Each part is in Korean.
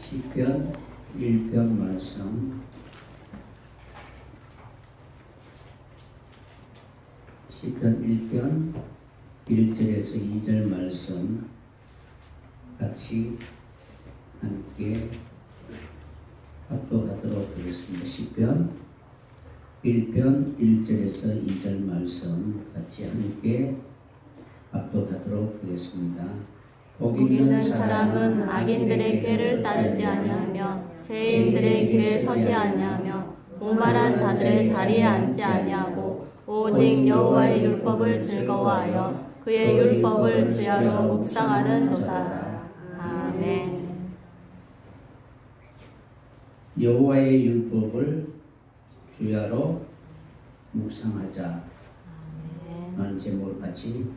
시편 1편 말씀 시편 1편 1절에서 2절 말씀 같이 함께 합독하도록 하겠습니다. 시편 1편 1절에서 2절 말씀 같이 함께 합독하도록 하겠습니다. 복 있는 사람은 악인들의 꾀를 따르지 아니하며 죄인들의 길에 서지 아니하며 오만한 자들의 자리에 앉지 아니하고 오직 여호와의 율법을 즐거워하여 그의 율법을 주야로 묵상하는 도다. 아멘. 여호와의 율법을 주야로 묵상하자 라는 제목으로 같이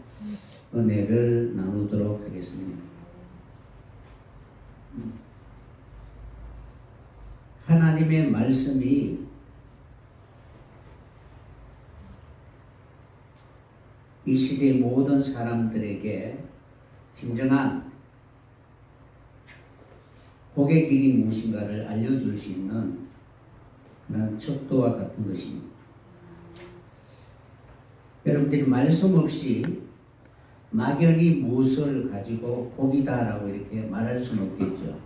은혜를 나누도록 하겠습니다. 하나님의 말씀이 이 시대 모든 사람들에게 진정한 복의 길이 무엇인가를 알려줄 수 있는 그런 척도와 같은 것입니다. 여러분들이 말씀 없이 막연히 무엇을 가지고 복이다라고 이렇게 말할 수는 없겠죠.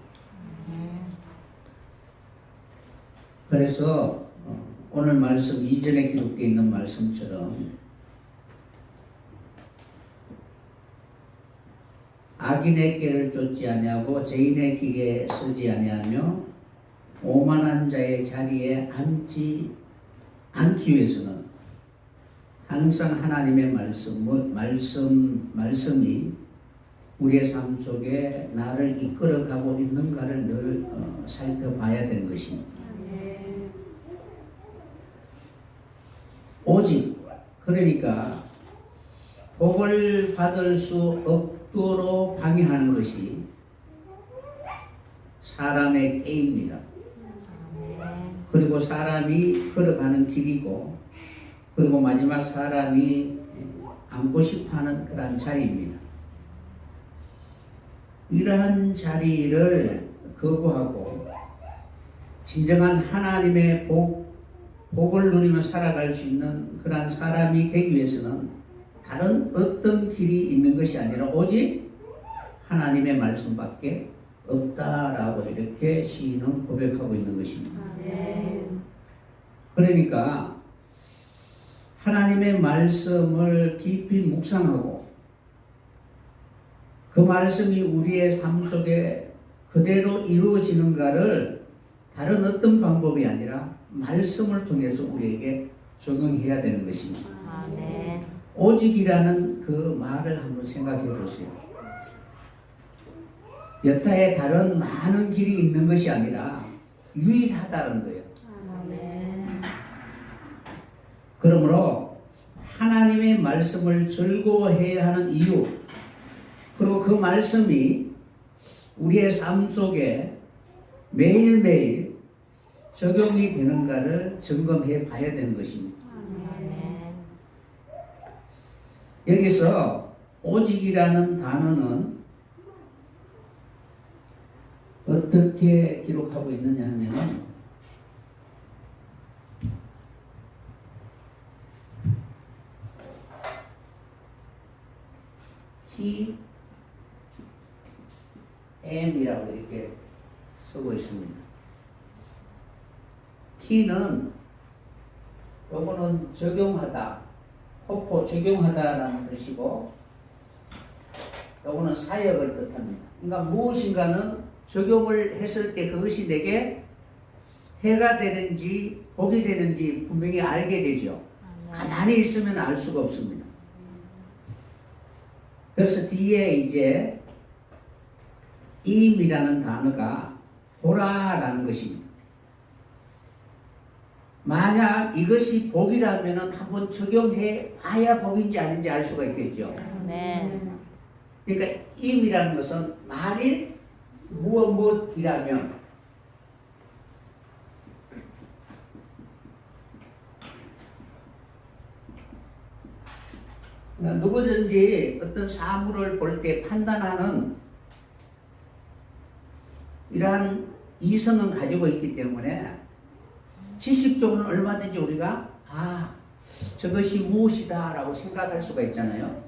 그래서 오늘 말씀 이전에 기록되어 있는 말씀처럼 악인의 길을 쫓지 아니하고 죄인의 길에 서지 아니하며 오만한 자의 자리에 앉지 않기 위해서는 항상 하나님의 말씀이 우리의 삶 속에 나를 이끌어가고 있는가를 늘 살펴봐야 되는 것입니다. 오직 그러니까 복을 받을 수 없도록 방해하는 것이 사람의 깨입니다. 그리고 사람이 걸어가는 길이고 그리고 마지막 사람이 앉고 싶어하는 그런 자리입니다. 이러한 자리를 거부하고 진정한 하나님의 복을 누리며 살아갈 수 있는 그러한 사람이 되기 위해서는 다른 어떤 길이 있는 것이 아니라 오직 하나님의 말씀밖에 없다라고 이렇게 시인은 고백하고 있는 것입니다. 그러니까 하나님의 말씀을 깊이 묵상하고 그 말씀이 우리의 삶 속에 그대로 이루어지는가를 다른 어떤 방법이 아니라 말씀을 통해서 우리에게 적용해야 되는 것입니다. 아멘. 오직이라는 그 말을 한번 생각해 보세요. 여타의 다른 많은 길이 있는 것이 아니라 유일하다는 거예요. 그러므로 하나님의 말씀을 즐거워해야 하는 이유, 그리고 그 말씀이 우리의 삶 속에 매일매일 적용이 되는가를 점검해 봐야 되는 것입니다. 여기서 오직이라는 단어는 어떻게 기록하고 있느냐 하면 Tm이라고 이렇게 쓰고 있습니다. T는 요거는 적용하다, 포포 적용하다라는 뜻이고 요거는 사역을 뜻합니다. 그러니까 무엇인가는 적용을 했을 때 그것이 내게 해가 되는지 복이 되는지 분명히 알게 되죠. 가만히 있으면 알 수가 없습니다. 그래서 뒤에 이제 임이라는 단어가 보라라는 것입니다. 만약 이것이 복이라면 한번 적용해 봐야 복인지 아닌지 알 수가 있겠죠. 그러니까 임이라는 것은 만일 무엇이라면 누구든지 어떤 사물을 볼 때 판단하는 이러한 이성은 가지고 있기 때문에 지식적으로는 얼마든지 우리가 저것이 무엇이다 라고 생각할 수가 있잖아요.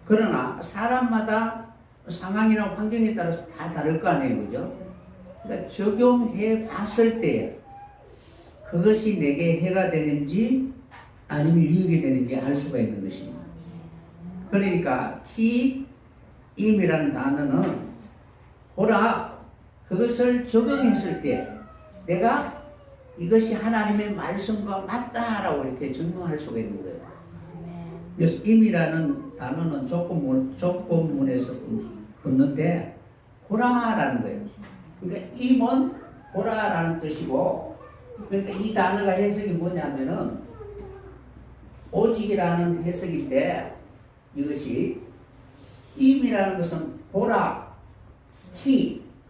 그러나 사람마다 상황이나 환경에 따라서 다 다를 거 아니에요. 그죠? 그러니까 적용해 봤을 때 그것이 내게 해가 되는지 아니면 유익이 되는지 알 수가 있는 것입니다. 그러니까 힘이라는 단어는 보라, 그것을 적용했을 때 내가 이것이 하나님의 말씀과 맞다라고 이렇게 증명할 수가 있는 거예요. 그래서 임이라는 단어는 조건문에서 붙는데 보라라는 거예요. 그러니까 임은 보라라는 뜻이고, 그러니까 이 단어가 해석이 뭐냐면은 오직이라는 해석인데, 이것이 임이라는 것은 보라,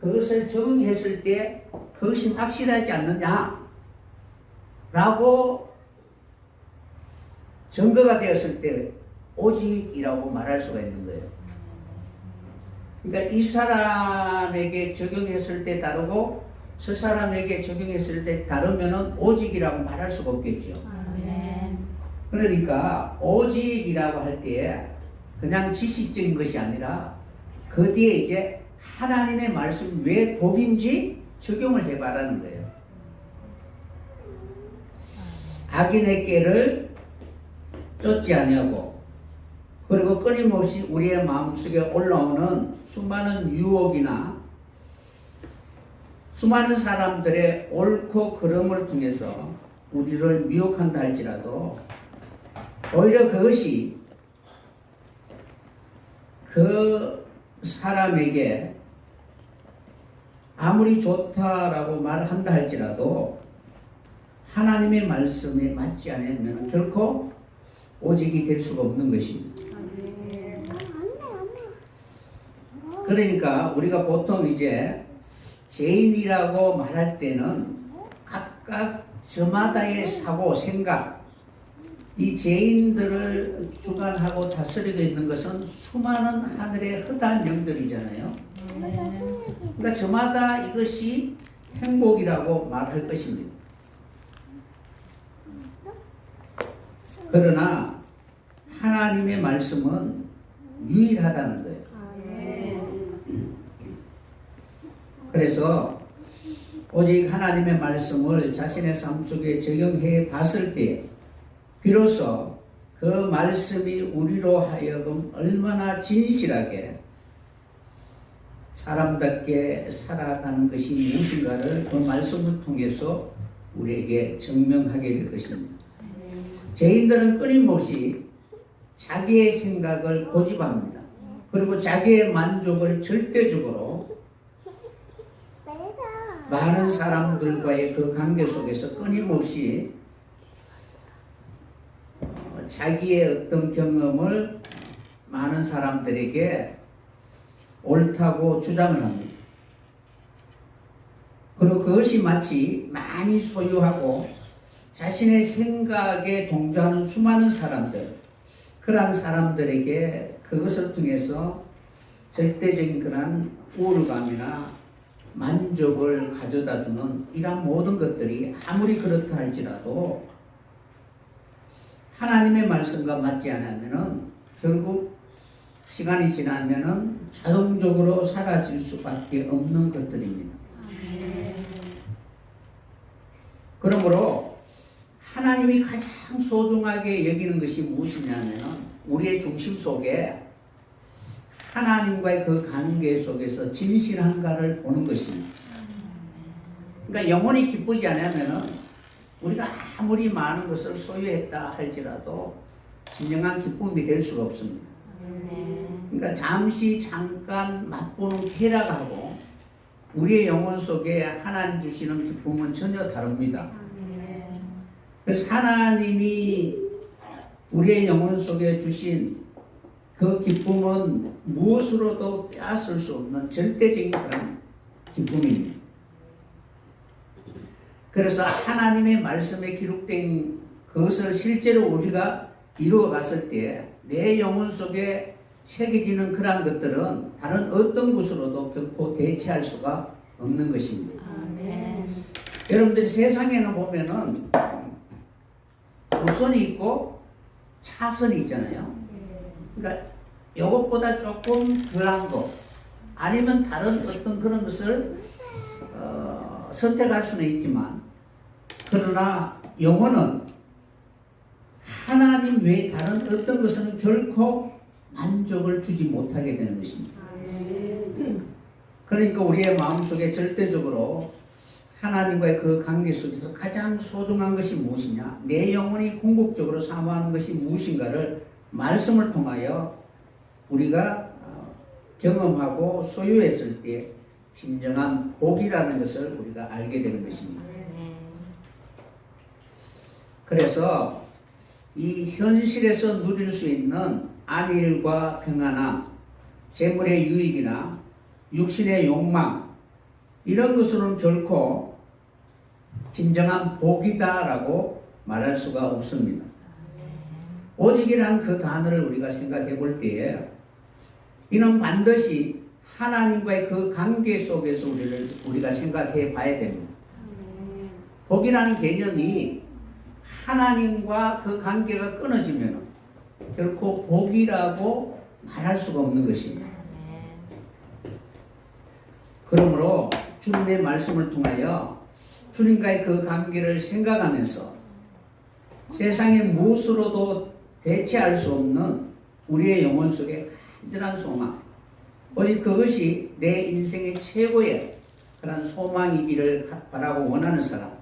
그것을 적용했을 때 그것이 확실하지 않느냐 라고 증거가 되었을 때 오직이라고 말할 수가 있는 거예요. 그러니까 이 사람에게 적용했을 때 다르고 저 사람에게 적용했을 때 다르면은 오직이라고 말할 수가 없겠죠. 그러니까 오직이라고 할 때 그냥 지식적인 것이 아니라 그 뒤에 이제 하나님의 말씀 왜 복인지 적용을 해봐라는 거예요. 악인의 꾀를 쫓지 아니하고, 그리고 끊임없이 우리의 마음속에 올라오는 수많은 유혹이나 수많은 사람들의 옳고 그름을 통해서 우리를 미혹한다 할지라도 오히려 그것이 그 사람에게 아무리 좋다라고 말한다 할지라도 하나님의 말씀에 맞지 않으면 결코 오직이 될 수가 없는 것입니다. 그러니까 우리가 보통 이제 죄인이라고 말할 때는 각각 저마다의 사고, 생각, 이 죄인들을 주관하고 다스리고 있는 것은 수많은 하늘의 흑한 영들이잖아요. 그러니까 저마다 이것이 행복이라고 말할 것입니다. 그러나 하나님의 말씀은 유일하다는 거예요. 그래서 오직 하나님의 말씀을 자신의 삶 속에 적용해 봤을 때 비로소 그 말씀이 우리로 하여금 얼마나 진실하게 사람답게 살아가는 것이 무엇인가를 그 말씀을 통해서 우리에게 증명하게 될 것입니다. 죄인들은 끊임없이 자기의 생각을 고집합니다. 그리고 자기의 만족을 절대적으로 많은 사람들과의 그 관계 속에서 끊임없이 자기의 어떤 경험을 많은 사람들에게 옳다고 주장을 합니다. 그리고 그것이 마치 많이 소유하고 자신의 생각에 동조하는 수많은 사람들, 그러한 사람들에게 그것을 통해서 절대적인 그런 우월감이나 만족을 가져다주는 이러한 모든 것들이 아무리 그렇다 할지라도 하나님의 말씀과 맞지 않으면은 결국 시간이 지나면은 자동적으로 사라질 수밖에 없는 것들입니다. 그러므로 하나님이 가장 소중하게 여기는 것이 무엇이냐면은 우리의 중심 속에 하나님과의 그 관계 속에서 진실한가를 보는 것입니다. 그러니까 영혼이 기쁘지 않으면은 우리가 아무리 많은 것을 소유했다 할지라도 진정한 기쁨이 될 수가 없습니다. 그러니까 잠깐 맛보는 쾌락하고 우리의 영혼 속에 하나님 주시는 기쁨은 전혀 다릅니다. 그래서 하나님이 우리의 영혼 속에 주신 그 기쁨은 무엇으로도 빼앗을 수 없는 절대적인 그런 기쁨입니다. 그래서 하나님의 말씀에 기록된 그것을 실제로 우리가 이루어 갔을 때 내 영혼 속에 새겨지는 그러한 것들은 다른 어떤 것으로도 결코 대체할 수가 없는 것입니다. 아멘. 여러분들이 세상에는 보면은 우선이 있고 차선이 있잖아요. 그러니까 이것보다 조금 덜한 거 아니면 다른 어떤 그런 것을 선택할 수는 있지만, 그러나 영혼은 하나님 외에 다른 어떤 것은 결코 만족을 주지 못하게 되는 것입니다. 그러니까 우리의 마음속에 절대적으로 하나님과의 그 관계 속에서 가장 소중한 것이 무엇이냐, 내 영혼이 궁극적으로 사모하는 것이 무엇인가를 말씀을 통하여 우리가 경험하고 소유했을 때 진정한 복이라는 것을 우리가 알게 되는 것입니다. 그래서 이 현실에서 누릴 수 있는 안일과 평안함, 재물의 유익이나 육신의 욕망, 이런 것으로는 결코 진정한 복이다라고 말할 수가 없습니다. 오직이라는 그 단어를 우리가 생각해 볼 때에 이는 반드시 하나님과의 그 관계 속에서 우리가 생각해 봐야 됩니다. 복이라는 개념이 하나님과 그 관계가 끊어지면 결코 복이라고 말할 수가 없는 것입니다. 그러므로 주님의 말씀을 통하여 주님과의 그 관계를 생각하면서 세상의 무엇으로도 대체할 수 없는 우리의 영혼 속에 간절한 소망, 오직 그것이 내 인생의 최고의 그런 소망이기를 바라고 원하는 사람,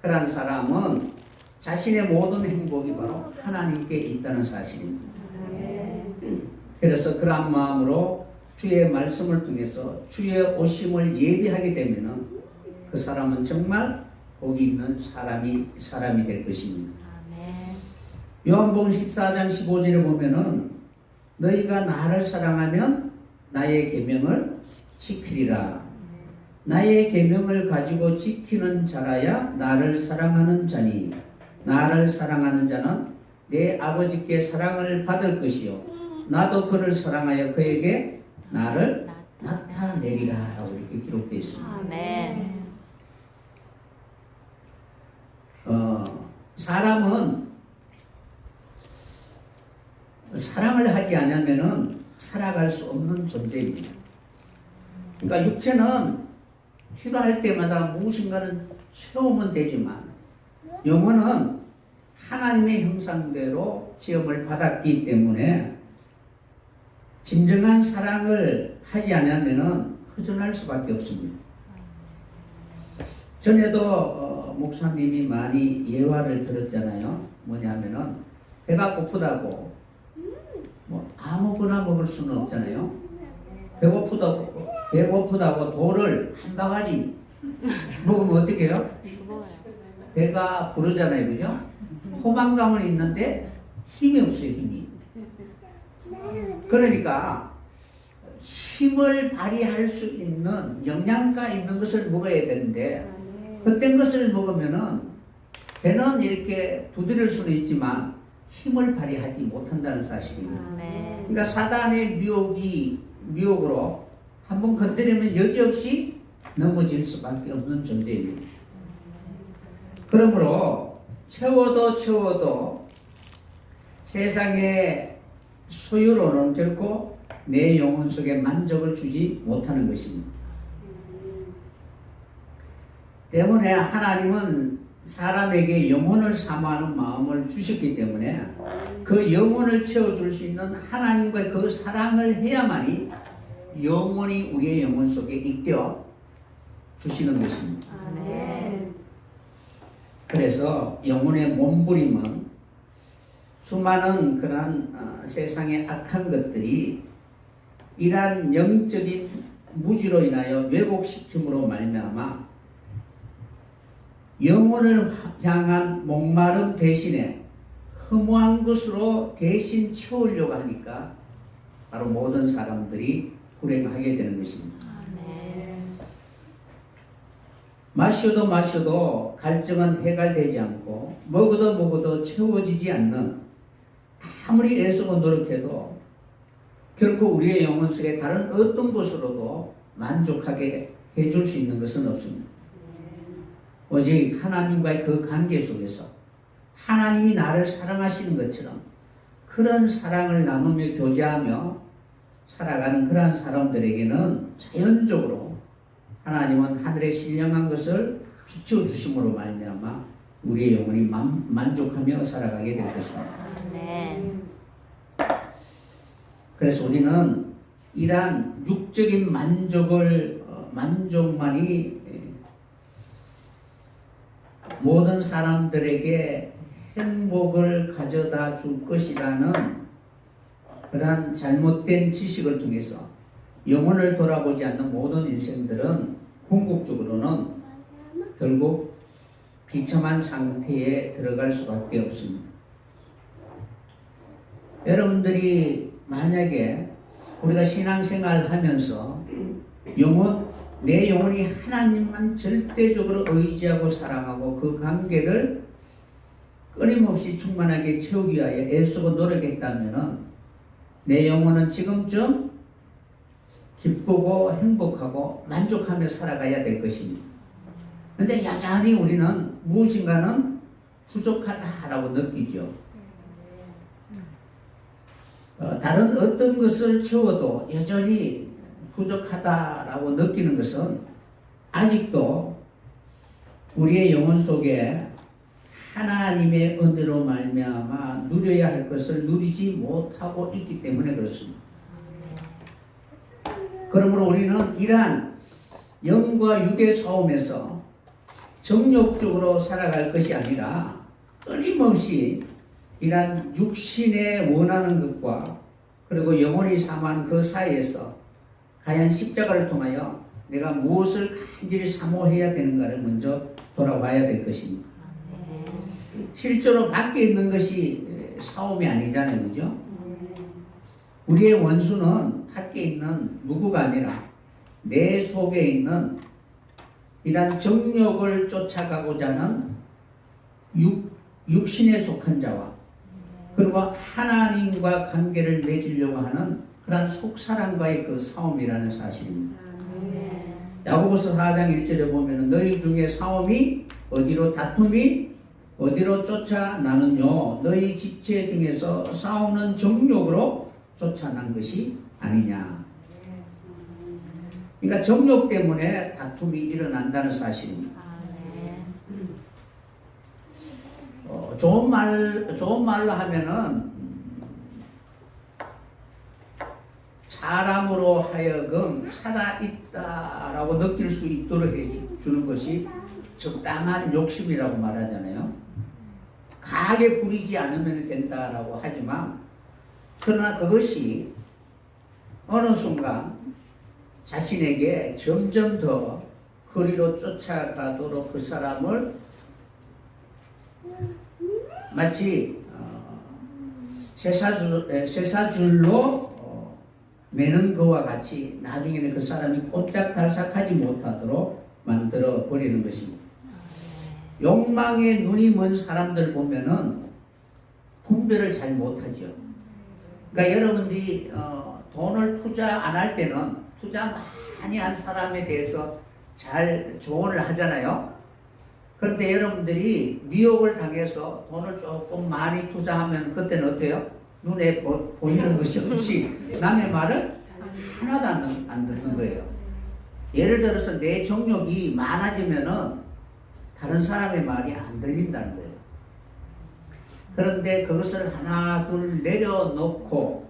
그런 사람은 자신의 모든 행복이 바로 하나님께 있다는 사실입니다. 그래서 그러한 마음으로 주의 말씀을 통해서 주의 오심을 예비하게 되면은 그 사람은 정말 복이 있는 사람이 될 것입니다. 요한복음 14장 15절에 보면은 너희가 나를 사랑하면 나의 계명을 지키리라. 나의 계명을 가지고 지키는 자라야 나를 사랑하는 자니 나를 사랑하는 자는 내 아버지께 사랑을 받을 것이요 나도 그를 사랑하여 그에게 나를 나타내리라 라고 이렇게 기록되어 있습니다. 아멘. 사람은 사랑을 하지 않으면은 살아갈 수 없는 존재입니다. 그러니까 육체는 필요할 때마다 무엇인가를 채우면 되지만 영혼은 하나님의 형상대로 지음을 받았기 때문에 진정한 사랑을 하지 않으면은 허전할 수밖에 없습니다. 전에도 목사님이 많이 예화를 들었잖아요. 뭐냐면은 배가 고프다고 뭐 아무거나 먹을 수는 없잖아요. 배고프다고 돌을 한 바가지 먹으면 어떻게 해요? 배가 부르잖아요, 그죠? 포만감은 있는데 힘이 없어요, 힘이. 그러니까 힘을 발휘할 수 있는 영양가 있는 것을 먹어야 되는데 그땐 것을 먹으면은 배는 이렇게 두드릴 수는 있지만 힘을 발휘하지 못한다는 사실입니다. 그러니까 사단의 미혹으로 한번 건드리면 여지없이 넘어질 수밖에 없는 존재입니다. 그러므로 채워도 세상의 소유로는 결코 내 영혼 속에 만족을 주지 못하는 것입니다. 때문에 하나님은 사람에게 영혼을 사모하는 마음을 주셨기 때문에 그 영혼을 채워줄 수 있는 하나님과의 그 사랑을 해야만이 영혼이 우리의 영혼 속에 익혀 주시는 것입니다. 아멘. 그래서 영혼의 몸부림은 수많은 그러한 세상의 악한 것들이 이러한 영적인 무지로 인하여 왜곡시킴으로 말미암아 영혼을 향한 목마름 대신에 허무한 것으로 대신 채우려고 하니까 바로 모든 사람들이 불행하게 되는 것입니다. 마셔도 갈증은 해갈되지 않고 먹어도 채워지지 않는, 아무리 애쓰고 노력해도 결코 우리의 영혼 속에 다른 어떤 것으로도 만족하게 해줄 수 있는 것은 없습니다. 오직 하나님과의 그 관계 속에서 하나님이 나를 사랑하시는 것처럼 그런 사랑을 나누며 교제하며 살아가는 그러한 사람들에게는 자연적으로 하나님은 하늘의 신령한 것을 비춰주심으로 말미암아 우리의 영혼이 만족하며 살아가게 될 것입니다. 아멘. 그래서 우리는 이러한 육적인 만족만이 모든 사람들에게 행복을 가져다 줄 것이라는 그러한 잘못된 지식을 통해서 영혼을 돌아보지 않는 모든 인생들은 궁극적으로는 결국 비참한 상태에 들어갈 수밖에 없습니다. 여러분들이 만약에 우리가 신앙생활을 하면서 내 영혼이 하나님만 절대적으로 의지하고 사랑하고 그 관계를 끊임없이 충만하게 채우기 위하여 애쓰고 노력했다면 내 영혼은 지금쯤 기쁘고 행복하고 만족하며 살아가야 될 것입니다. 그런데 여전히 우리는 무엇인가는 부족하다라고 느끼죠. 다른 어떤 것을 채워도 여전히 부족하다라고 느끼는 것은 아직도 우리의 영혼 속에 하나님의 은혜로 말미암아 누려야 할 것을 누리지 못하고 있기 때문에 그렇습니다. 그러므로 우리는 이러한 영과 육의 싸움에서 정욕적으로 살아갈 것이 아니라 끊임없이 이러한 육신에 원하는 것과 그리고 영혼이 삼한 그 사이에서 과연 십자가를 통하여 내가 무엇을 간절히 사모해야 되는가를 먼저 돌아봐야 될 것입니다. 실제로 밖에 있는 것이 싸움이 아니잖아요, 그죠? 우리의 원수는 밖에 있는 누구가 아니라 내 속에 있는 이러한 정욕을 쫓아가고자 하는 육신에 속한 자와 그리고 하나님과 관계를 맺으려고 하는 그런 속사람과의 그 싸움이라는 사실입니다. 야고보서 4장 1절에 보면 너희 중에 싸움이 어디로 다툼이 어디로 쫓아나느뇨 너희 지체 중에서 싸우는 정욕으로 쫓아난 것이 아니냐. 그러니까 정욕 때문에 다툼이 일어난다는 사실입니다. 좋은 말로 하면은 사람으로 하여금 살아있다라고 느낄 수 있도록 해주는 것이 적당한 욕심이라고 말하잖아요. 강하게 부리지 않으면 된다라고 하지만 그러나 그것이 어느 순간 자신에게 점점 더 거리로 쫓아가도록 그 사람을 마치 쇠사줄로 매는 것과 같이 나중에는 그 사람이 꼼짝달싹하지 못하도록 만들어 버리는 것입니다. 욕망에 눈이 먼 사람들 보면은 분별을 잘 못하죠. 그러니까 여러분들이 돈을 투자 안 할 때는 투자 많이 한 사람에 대해서 잘 조언을 하잖아요. 그런데 여러분들이 미혹을 당해서 돈을 조금 많이 투자하면 그때는 어때요? 눈에 보이는 것이 없이 남의 말을 하나도 안 듣는 거예요. 예를 들어서 내 정욕이 많아지면은 다른 사람의 말이 안 들린다는 거예요. 그런데 그것을 하나 둘 내려놓고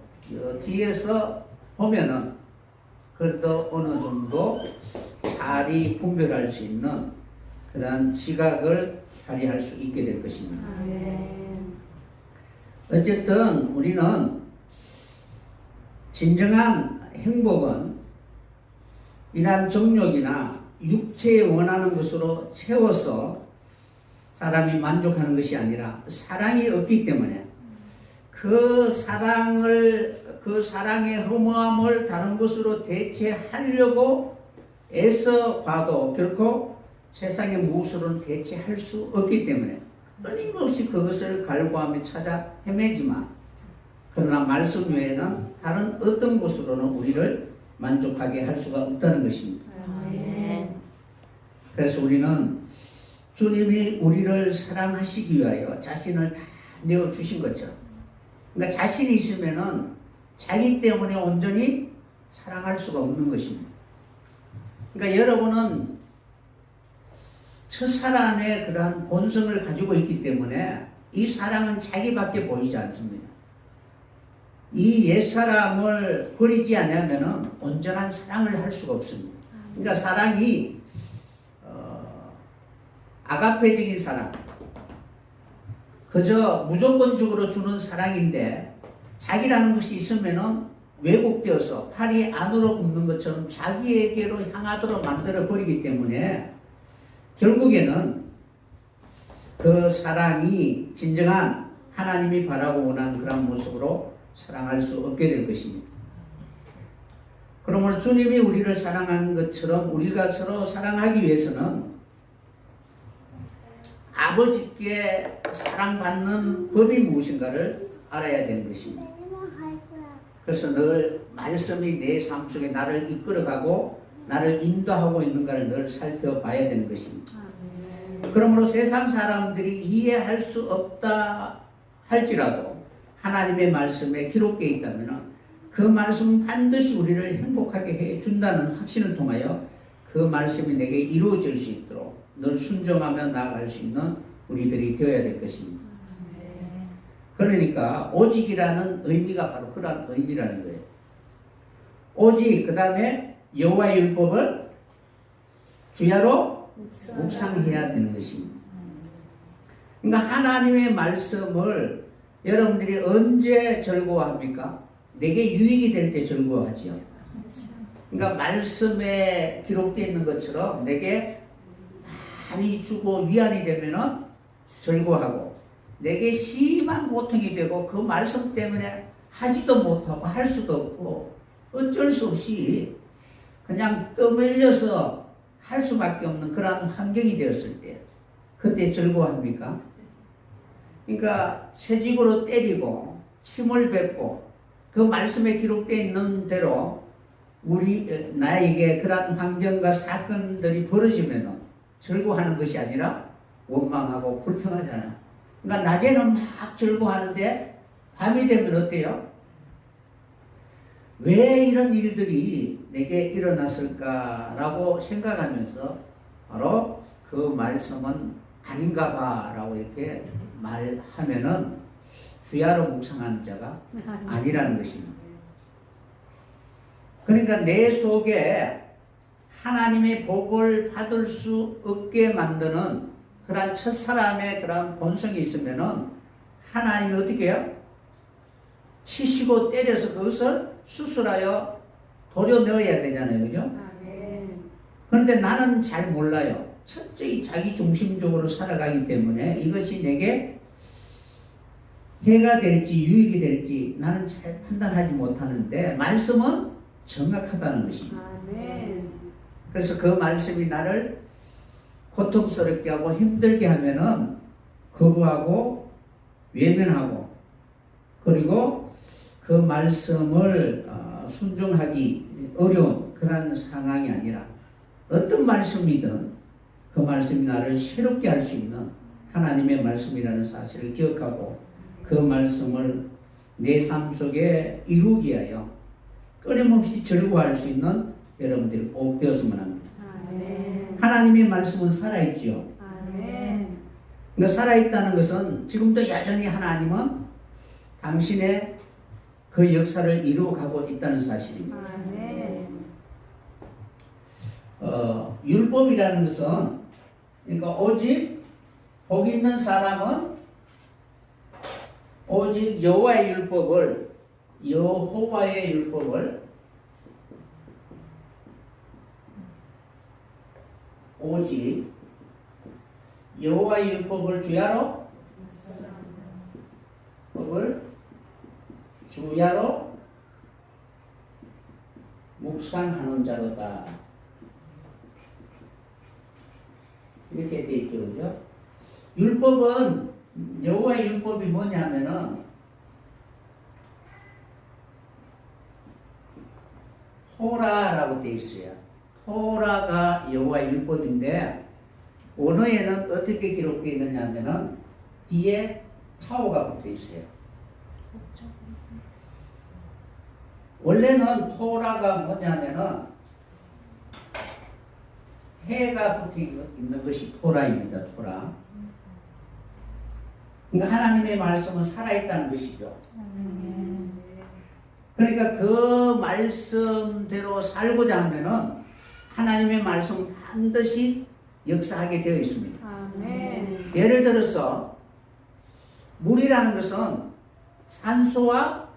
뒤에서 보면은 그래도 어느 정도 잘 분별할 수 있는 그런 시각을 발휘할 수 있게 될 것입니다. 어쨌든 우리는 진정한 행복은 이러한 정욕이나 육체에 원하는 것으로 채워서 사람이 만족하는 것이 아니라 사랑이 없기 때문에 그 사랑의 허무함을 다른 것으로 대체하려고 애써 봐도 결코 세상의 무엇으로는 대체할 수 없기 때문에 끊임없이 그것을 갈구하며 찾아 헤매지만 그러나 말씀 외에는 다른 어떤 곳으로는 우리를 만족하게 할 수가 없다는 것입니다. 그래서 우리는 주님이 우리를 사랑하시기 위하여 자신을 다 내어주신 것처럼, 그러니까 자신이 있으면은 자기 때문에 온전히 사랑할 수가 없는 것입니다. 그러니까 여러분은 첫사랑의 그러한 본성을 가지고 있기 때문에 이 사랑은 자기밖에 보이지 않습니다. 이 옛사람을 버리지 않으면 온전한 사랑을 할 수가 없습니다. 그러니까 사랑이 아가페적인 사랑, 그저 무조건적으로 주는 사랑인데 자기라는 것이 있으면은 왜곡되어서 팔이 안으로 굽는 것처럼 자기에게로 향하도록 만들어 버리기 때문에 결국에는 그 사랑이 진정한 하나님이 바라고 원하는 그런 모습으로 사랑할 수 없게 될 것입니다. 그러므로 주님이 우리를 사랑하는 것처럼 우리가 서로 사랑하기 위해서는 아버지께 사랑받는 법이 무엇인가를 알아야 되는 것입니다. 그래서 늘 말씀이 내 삶 속에 나를 이끌어가고 나를 인도하고 있는가를 늘 살펴봐야 되는 것입니다. 그러므로 세상 사람들이 이해할 수 없다 할지라도 하나님의 말씀에 기록되어 있다면 그 말씀은 반드시 우리를 행복하게 해준다는 확신을 통하여 그 말씀이 내게 이루어질 수 있도록 늘 순종하며 나아갈 수 있는 우리들이 되어야 될 것입니다. 그러니까 오직이라는 의미가 바로 그런 의미라는 거예요. 오직, 그 다음에 여호와의 율법을 주야로 묵상해야 되는 것입니다. 그러니까 하나님의 말씀을 여러분들이 언제 즐거워합니까? 내게 유익이 될 때 즐거워하지요. 그러니까 말씀에 기록되어 있는 것처럼 내게 많이 주고 위안이 되면은 즐거워하고, 내게 심한 고통이 되고 그 말씀 때문에 하지도 못하고 할 수도 없고 어쩔 수 없이 그냥 떠밀려서 할 수밖에 없는 그런 환경이 되었을 때 그때 즐거워합니까? 그러니까 채찍으로 때리고 침을 뱉고 그 말씀에 기록되어 있는 대로 나에게 그런 환경과 사건들이 벌어지면 즐거워하는 것이 아니라 원망하고 불평하잖아. 그러니까 낮에는 막 즐거워하는데 밤이 되면 어때요? 왜 이런 일들이 내게 일어났을까라고 생각하면서 바로 그 말씀은 아닌가 봐라고 이렇게 말하면은 주야로 묵상하는 자가 아니라는 것입니다. 그러니까 내 속에 하나님의 복을 받을 수 없게 만드는 그러한 첫사람의 그러한 본성이 있으면은 하나님이 어떻게 해요? 치시고 때려서 그것을 수술하여 도려내어야 되잖아요. 그죠? 그런데 나는 잘 몰라요. 철저히 자기 중심적으로 살아가기 때문에 이것이 내게 해가 될지 유익이 될지 나는 잘 판단하지 못하는데 말씀은 정확하다는 것입니다. 그래서 그 말씀이 나를 고통스럽게 하고 힘들게 하면은 거부하고 외면하고, 그리고 그 말씀을 순종하기 어려운 그런 상황이 아니라 어떤 말씀이든 그 말씀이 나를 새롭게 할 수 있는 하나님의 말씀이라는 사실을 기억하고 그 말씀을 내 삶 속에 이루기 위하여 끊임없이 즐거워할 수 있는 여러분들이 꼭 되었으면 합니다. 하나님의 말씀은 살아있지요. 그러니까 살아있다는 것은 지금도 여전히 하나님은 당신의 그 역사를 이루어가고 있다는 사실입니다. 율법이라는 것은, 그러니까 오직 복 있는 사람은 오직 여호와의 율법을 오직 여호와의 율법을 주야로 묵상하는 자로다. 이렇게 되어 있죠. 그죠? 율법은, 여호와의 율법이 뭐냐면은 토라라고 되어 있어요. 토라가 여호와의 여호와의 율법인데 원어에는 어떻게 기록되어 있느냐면은 뒤에 타오가 붙어 있어요. 원래는 토라가 뭐냐면은 해가 붙어 있는 것이 토라입니다. 토라. 그러니까 하나님의 말씀은 살아있다는 것이죠. 그러니까 그 말씀대로 살고자 하면은 하나님의 말씀은 반드시 역사하게 되어 있습니다. 아멘. 예를 들어서 물이라는 것은 산소와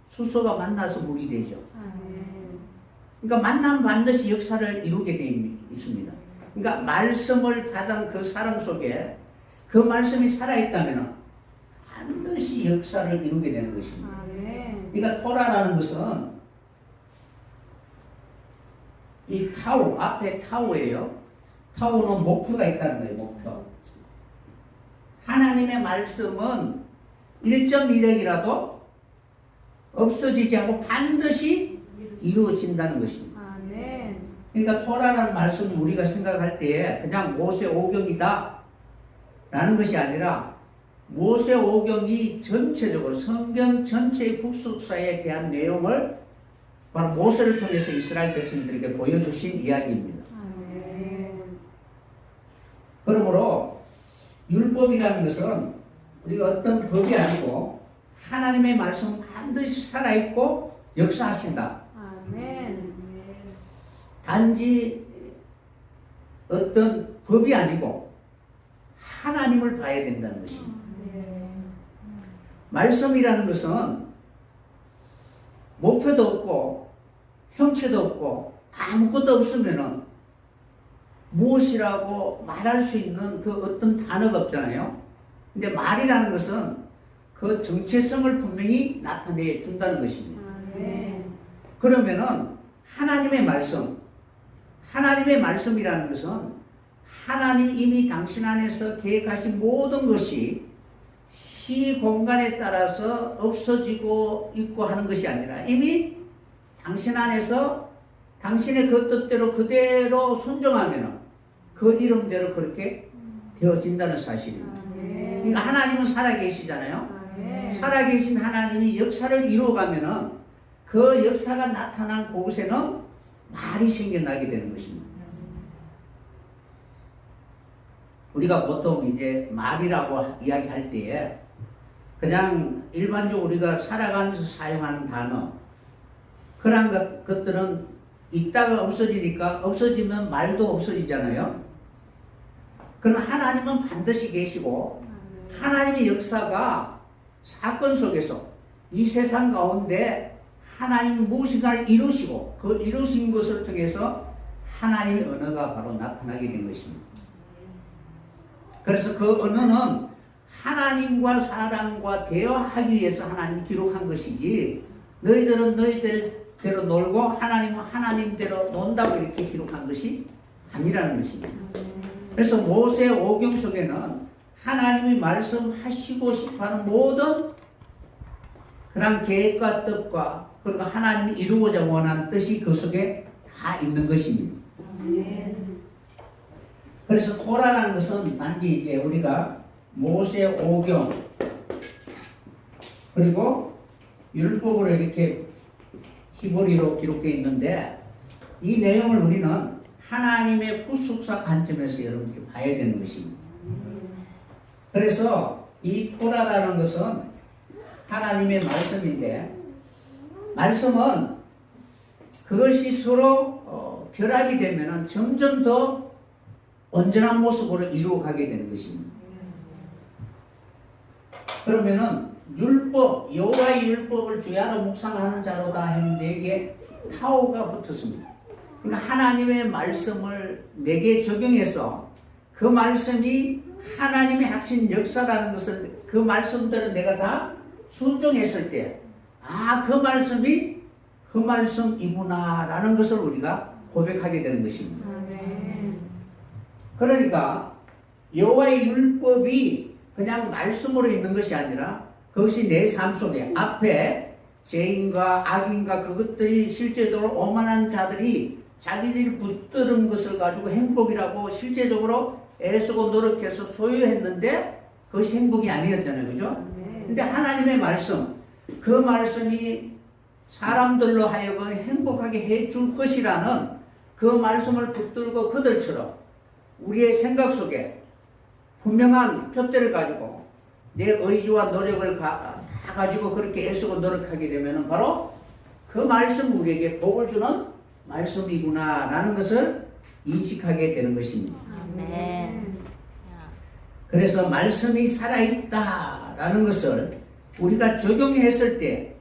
수소가 만나서 물이 되죠. 아멘. 그러니까 만나면 반드시 역사를 이루게 되어 있습니다. 그러니까 말씀을 받은 그 사람 속에 그 말씀이 살아있다면 반드시 역사를 이루게 되는 것입니다. 아멘. 그러니까 토라라는 것은 이 타우, 앞에 타우예요. 타우는 목표가 있다는 거예요. 목표. 하나님의 말씀은 1.1핵이라도 없어지지 않고 반드시 이루어진다는 것입니다. 아멘. 그러니까 토라라는 말씀을 우리가 생각할 때에 그냥 모세 오경이다 라는 것이 아니라 모세 오경이 전체적으로 성경 전체의 국수사에 대한 내용을 바로 모세를 통해서 이스라엘 백성들에게 보여주신 이야기입니다. 아멘. 그러므로 율법이라는 것은 우리가 어떤 법이 아니고 하나님의 말씀은 반드시 살아있고 역사하신다. 아멘. 단지 어떤 법이 아니고 하나님을 봐야 된다는 것입니다. 말씀이라는 것은 목표도 없고 형체도 없고 아무것도 없으면은 무엇이라고 말할 수 있는 그 어떤 단어가 없잖아요. 근데 말이라는 것은 그 정체성을 분명히 나타내 준다는 것입니다. 아멘. 그러면은 하나님의 말씀이라는 것은 하나님 이미 당신 안에서 계획하신 모든 것이 시공간에 따라서 없어지고 있고 하는 것이 아니라 이미 당신 안에서 당신의 그 뜻대로 그대로 순종하면 그 이름대로 그렇게 되어진다는 사실입니다. 아멘. 그러니까 하나님은 살아계시잖아요. 아멘. 살아계신 하나님이 역사를 이루어가면은 그 역사가 나타난 곳에는 말이 생겨나게 되는 것입니다. 우리가 보통 이제 말이라고 이야기할 때에 그냥 일반적으로 우리가 살아가면서 사용하는 단어 그런 것들은 있다가 없어지니까 없어지면 말도 없어지잖아요. 그러나 하나님은 반드시 계시고 하나님의 역사가 사건 속에서 이 세상 가운데 하나님 무엇인가를 이루시고 그 이루신 것을 통해서 하나님의 언어가 바로 나타나게 된 것입니다. 그래서 그 언어는 하나님과 사람과 대화하기 위해서 하나님이 기록한 것이지 너희들은 너희들대로 놀고 하나님은 하나님대로 논다고 이렇게 기록한 것이 아니라는 것입니다. 그래서 모세 오경 속에는 하나님이 말씀하시고 싶어하는 모든 그런 계획과 뜻과 그리고 하나님이 이루고자 원하는 뜻이 그 속에 다 있는 것입니다. 그래서 토라라는 것은 단지 이제 우리가 모세 오경 그리고 율법으로 이렇게 히브리로 기록되어 있는데 이 내용을 우리는 하나님의 구속사 관점에서 여러분들이 봐야 되는 것입니다. 그래서 이 토라라는 것은 하나님의 말씀인데 말씀은 그것이 서로 결합이 되면 점점 더 온전한 모습으로 이루어가게 되는 것입니다. 그러면은 율법, 여호와의 율법을 주야로 묵상하는 자로다 하는 내게 타오가 붙었습니다. 그러니까 하나님의 말씀을 내게 적용해서 그 말씀이 하나님의 하신 역사라는 것을 그 말씀대로 내가 다 순종했을 때 그 말씀이 그 말씀이구나 라는 것을 우리가 고백하게 되는 것입니다. 그러니까 여호와의 율법이 그냥 말씀으로 있는 것이 아니라 그것이 내 삶 속에 앞에 죄인과 악인과 그것들이 실제적으로 오만한 자들이 자기들이 붙들은 것을 가지고 행복이라고 실제적으로 애쓰고 노력해서 소유했는데 그것이 행복이 아니었잖아요. 그죠? 근데 하나님의 말씀, 그 말씀이 사람들로 하여금 행복하게 해줄 것이라는 그 말씀을 붙들고 그들처럼 우리의 생각 속에 분명한 표대를 가지고 내 의지와 노력을 다 가지고 그렇게 애쓰고 노력하게 되면 바로 그 말씀 우리에게 복을 주는 말씀이구나 라는 것을 인식하게 되는 것입니다. 아멘. 그래서 말씀이 살아있다 라는 것을 우리가 적용했을 때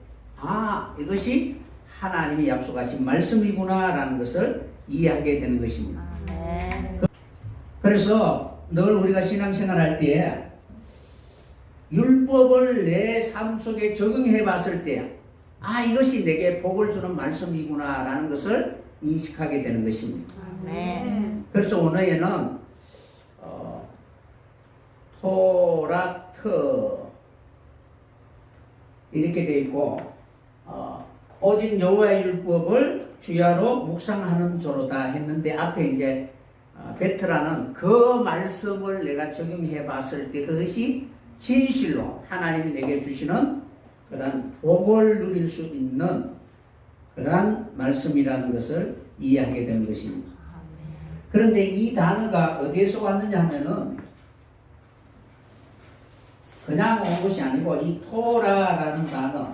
이것이 하나님이 약속하신 말씀이구나 라는 것을 이해하게 되는 것입니다. 아멘. 그래서 늘 우리가 신앙생활 할 때 율법을 내 삶 속에 적용해 봤을 때 이것이 내게 복을 주는 말씀이구나 라는 것을 인식하게 되는 것입니다. 아멘. 그래서 오늘에는 토라트 이렇게 되어 있고 오직 여호와의 율법을 주야로 묵상하는 조로다 했는데 앞에 이제 베트라는 그 말씀을 내가 적용해 봤을 때 그것이 진실로 하나님이 내게 주시는 그런 복을 누릴 수 있는 그런 말씀이라는 것을 이해하게 되는 것입니다. 그런데 이 단어가 어디에서 왔느냐 하면은 그냥 온 것이 아니고 이 토라라는 단어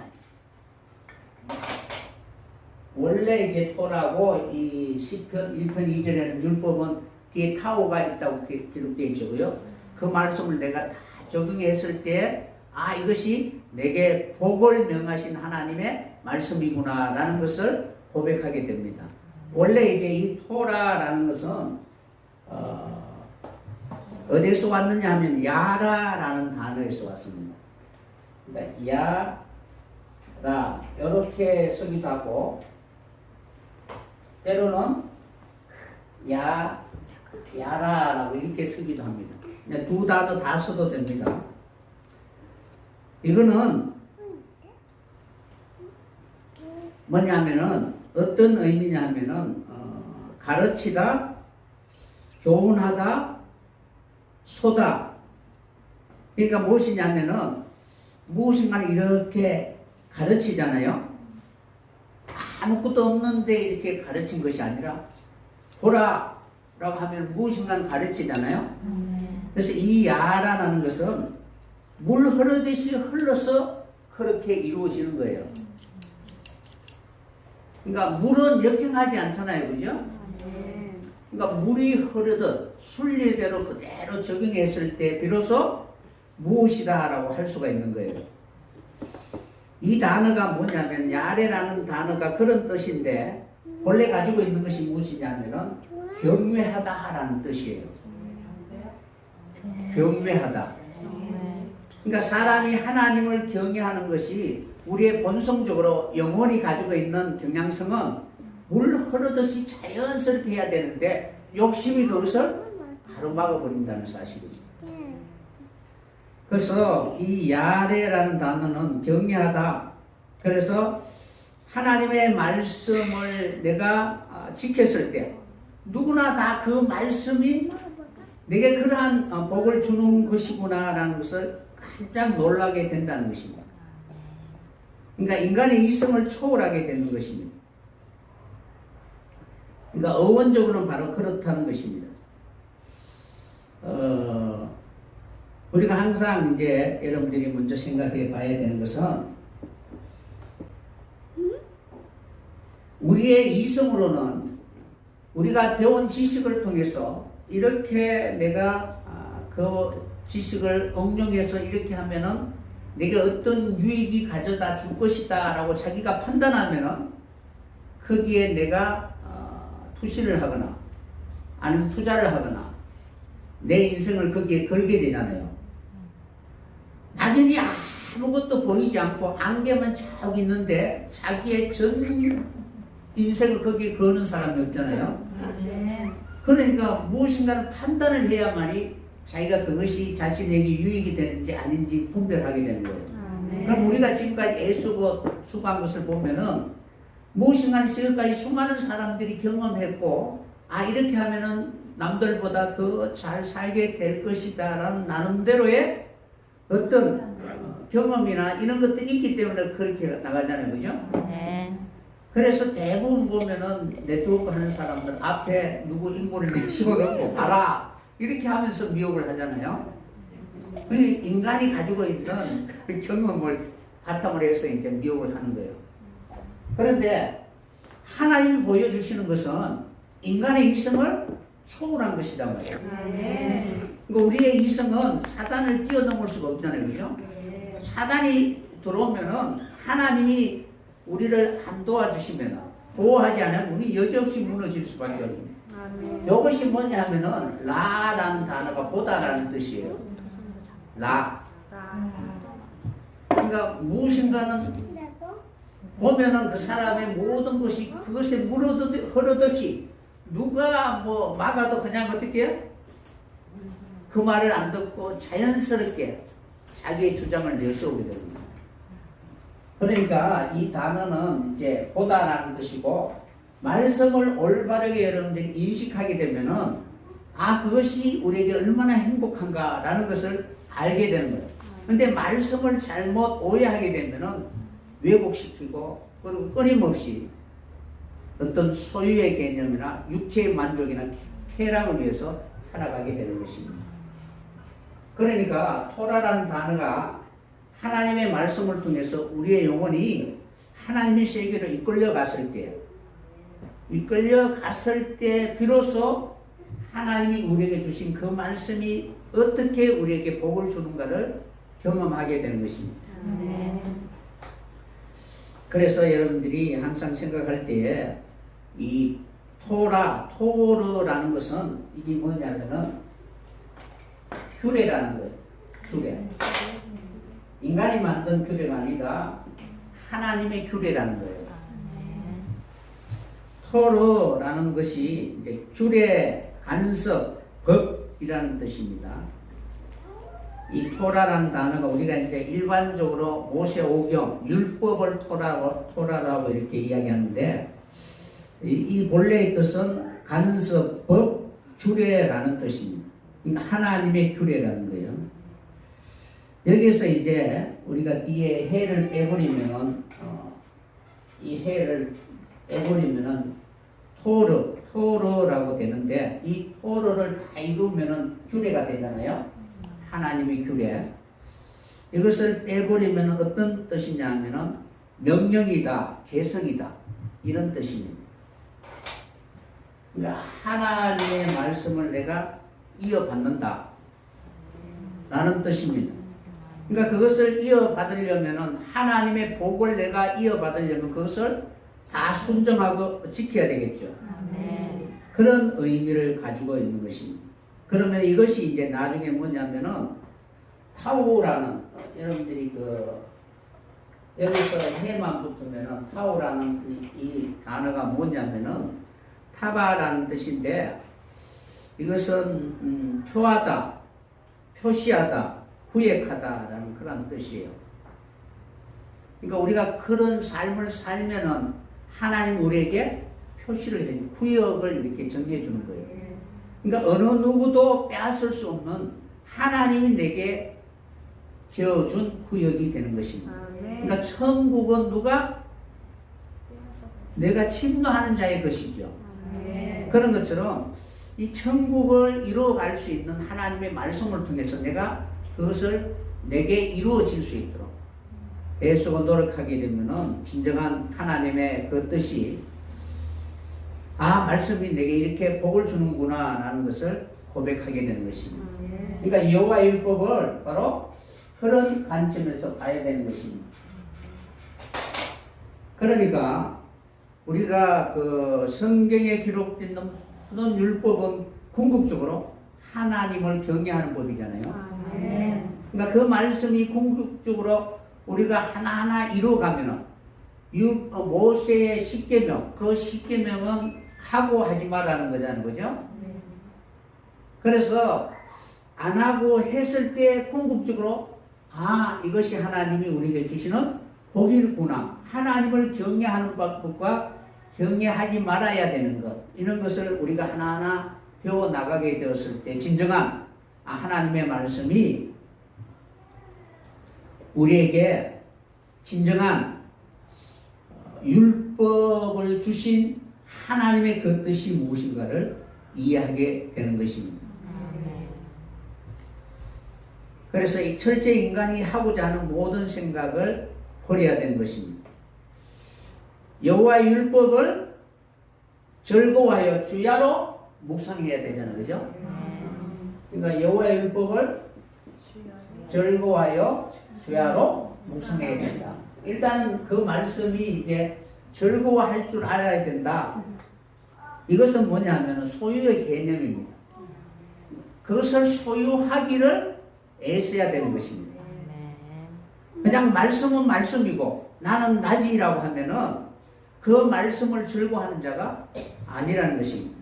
원래 이제 토라고 이 시편 1편 2절에는 율법은 뒤에 타오가 있다고 기록되어 있고요. 그 말씀을 내가 다 적용했을 때 이것이 내게 복을 명하신 하나님의 말씀이구나 라는 것을 고백하게 됩니다. 원래 이제 이 토라라는 것은 어디에서 왔느냐 하면 야라라는 단어에서 왔습니다. 그러니까 야라 이렇게 쓰기도 하고 때로는 야라라고 이렇게 쓰기도 합니다. 두 단어 다 써도 됩니다. 이거는 뭐냐면은 어떤 의미냐면은 가르치다, 교훈하다, 소다. 그러니까 무엇이냐면은 무엇인가를 이렇게 가르치잖아요. 아무것도 없는데 이렇게 가르친 것이 아니라 보라라고 하면 무엇인가를 가르치잖아요. 그래서 이 야라는 것은 물 흐르듯이 흘러서 그렇게 이루어지는 거예요. 그러니까 물은 역행하지 않잖아요. 그죠? 그러니까 물이 흐르듯 순리대로 그대로 적용했을 때 비로소 무엇이다 라고 할 수가 있는 거예요. 이 단어가 뭐냐면 야레라는 단어가 그런 뜻인데 본래 가지고 있는 것이 무엇이냐면은 경외하다라는 뜻이에요. 경외하다. 그러니까 사람이 하나님을 경외하는 것이 우리의 본성적으로 영혼이 가지고 있는 경향성은 물 흐르듯이 자연스럽게 해야 되는데 욕심이 그것을 가로막아버린다는 사실이죠. 그래서 이 야레라는 단어는 경외하다. 그래서 하나님의 말씀을 내가 지켰을 때 누구나 다 그 말씀이 내게 그러한 복을 주는 것이구나 라는 것을 깜짝 놀라게 된다는 것입니다. 그러니까 인간의 이성을 초월하게 되는 것입니다. 그러니까 어원적으로는 바로 그렇다는 것입니다. 우리가 항상 이제 여러분들이 먼저 생각해 봐야 되는 것은 우리의 이성으로는 우리가 배운 지식을 통해서 이렇게 내가 그 지식을 응용해서 이렇게 하면은 내게 어떤 유익이 가져다 줄 것이다 라고 자기가 판단하면은 거기에 내가 투시를 하거나 아니면 투자를 하거나 내 인생을 거기에 걸게 되잖아요. 막연히 아무것도 보이지 않고 안개만 쫙 있는데 자기의 전 인생을 거기에 거는 사람이 없잖아요. 그러니까 무엇인가를 판단을 해야만이 자기가 그것이 자신에게 유익이 되는지 아닌지 분별하게 되는 거예요. 그럼 우리가 지금까지 애쓰고 수고한 것을 보면은 무엇인가 지금까지 수많은 사람들이 경험했고, 아, 이렇게 하면은 남들보다 더 잘 살게 될 것이다라는 나름대로의 어떤 경험이나 이런 것들이 있기 때문에 그렇게 나가잖아요. 그죠? 네. 그래서 대부분 보면은 네트워크 하는 사람들 앞에 누구 인물을 집어넣고 봐라 이렇게 하면서 미혹을 하잖아요. 그 인간이 가지고 있는 그 경험을 바탕으로 해서 이제 미혹을 하는 거예요. 그런데 하나님이 보여주시는 것은 인간의 이성을 초월한 것이란 말이에요. 아멘. 그러니까 우리의 이성은 사단을 뛰어넘을 수가 없잖아요. 그죠? 사단이 들어오면은 하나님이 우리를 안 도와주시면 보호하지 않으면 우리 여지없이 무너질 수밖에 없습니다. 아멘. 이것이 뭐냐 하면은 라라는 단어가 보다라는 뜻이에요. 라. 그러니까 무엇인가는 보면은 그 사람의 모든 것이 그것에 흐르듯이 누가 뭐 막아도 그냥 어떻게 해요? 그 말을 안 듣고 자연스럽게 자기의 주장을 내세우게 됩니다. 그러니까 이 단어는 이제 보다라는 것이고, 말씀을 올바르게 여러분들이 인식하게 되면은 아, 그것이 우리에게 얼마나 행복한가라는 것을 알게 되는 거예요. 근데 말씀을 잘못 오해하게 되면은 왜곡시키고, 그리고 끊임없이 어떤 소유의 개념이나 육체의 만족이나 쾌락을 위해서 살아가게 되는 것입니다. 그러니까 토라라는 단어가 하나님의 말씀을 통해서 우리의 영혼이 하나님의 세계로 이끌려 갔을 때 비로소 하나님이 우리에게 주신 그 말씀이 어떻게 우리에게 복을 주는가를 경험하게 되는 것입니다. 그래서 여러분들이 항상 생각할 때에 이 토르라는 것은 이게 뭐냐면은 규례라는 거예요. 규례. 인간이 만든 규례가 아니라 하나님의 규례라는 거예요. 토르라는 것이 이제 규례, 간섭, 법이라는 뜻입니다. 이 토라라는 단어가 우리가 이제 일반적으로 모세오경, 율법을 토라라고 이렇게 이야기하는데, 이 본래의 뜻은 간섭, 법, 규례라는 뜻입니다. 그러니까 하나님의 규례라는 거예요. 여기서 이제 우리가 뒤에 해를 빼버리면은 이 해를 빼버리면은 토르라고 되는데, 이 토르를 다 이루면은 규례가 되잖아요. 하나님의 규례. 이것을 빼버리면 어떤 뜻이냐 하면은 명령이다, 계성이다, 이런 뜻입니다. 그러니까 하나님의 말씀을 내가 이어받는다 라는 뜻입니다. 그러니까 그것을 이어받으려면은 하나님의 복을 내가 이어받으려면 그것을 다 순종하고 지켜야 되겠죠. 그런 의미를 가지고 있는 것입니다. 그러면 이것이 이제 나중에 뭐냐면은 타우라는, 여러분들이 여기서 해만 붙으면은 타우라는 이 단어가 뭐냐면은 타바라는 뜻인데, 이것은 표하다, 표시하다, 구획하다라는 그런 뜻이에요. 그러니까 우리가 그런 삶을 살면은 하나님 우리에게 표시를 해줘, 구역을 이렇게 정리해 주는 거예요. 그러니까 어느 누구도 빼앗을 수 없는 하나님이 내게 지어준 구역이 되는 것입니다. 그러니까 천국은 누가? 내가 침노하는 자의 것이죠. 그런 것처럼 이 천국을 이루어갈 수 있는 하나님의 말씀을 통해서 내가 그것을 내게 이루어질 수 있도록 애쓰고 노력하게 되면은 진정한 하나님의 그 뜻이, 아, 말씀이 내게 이렇게 복을 주는구나 라는 것을 고백하게 되는 것입니다. 그러니까 여호와의 율법을 바로 그런 관점에서 봐야 되는 것입니다. 그러니까 우리가 그 성경에 기록된 모든 율법은 궁극적으로 하나님을 경외하는 법이잖아요. 그러니까 그 말씀이 궁극적으로 우리가 하나하나 이루어가면은 모세의 십계명, 그 십계명은 하고 하지 말라는 거잖아요. 그죠? 그래서 안 하고 했을 때 궁극적으로 아, 이것이 하나님이 우리에게 주시는 복이구나. 하나님을 경외하는 것과 경외하지 말아야 되는 것, 이런 것을 우리가 하나하나 배워 나가게 되었을 때 진정한 하나님의 말씀이 우리에게 진정한 율법을 주신 하나님의 그 뜻이 무엇인가를 이해하게 되는 것입니다. 그래서 이 철제 인간이 하고자 하는 모든 생각을 버려야 되는 것입니다. 여호와의 율법을 즐거워하여 주야로 묵상해야 되잖아요, 그죠? 그러니까 여호와의 율법을 즐거워하여 주야로 묵상해야 된다. 일단 그 말씀이 이제 즐거워할 줄 알아야 된다. 이것은 뭐냐면 소유의 개념입니다. 그것을 소유하기를 애써야 되는 것입니다. 그냥 말씀은 말씀이고 나는 나지라고 하면은 그 말씀을 즐거워하는 자가 아니라는 것입니다.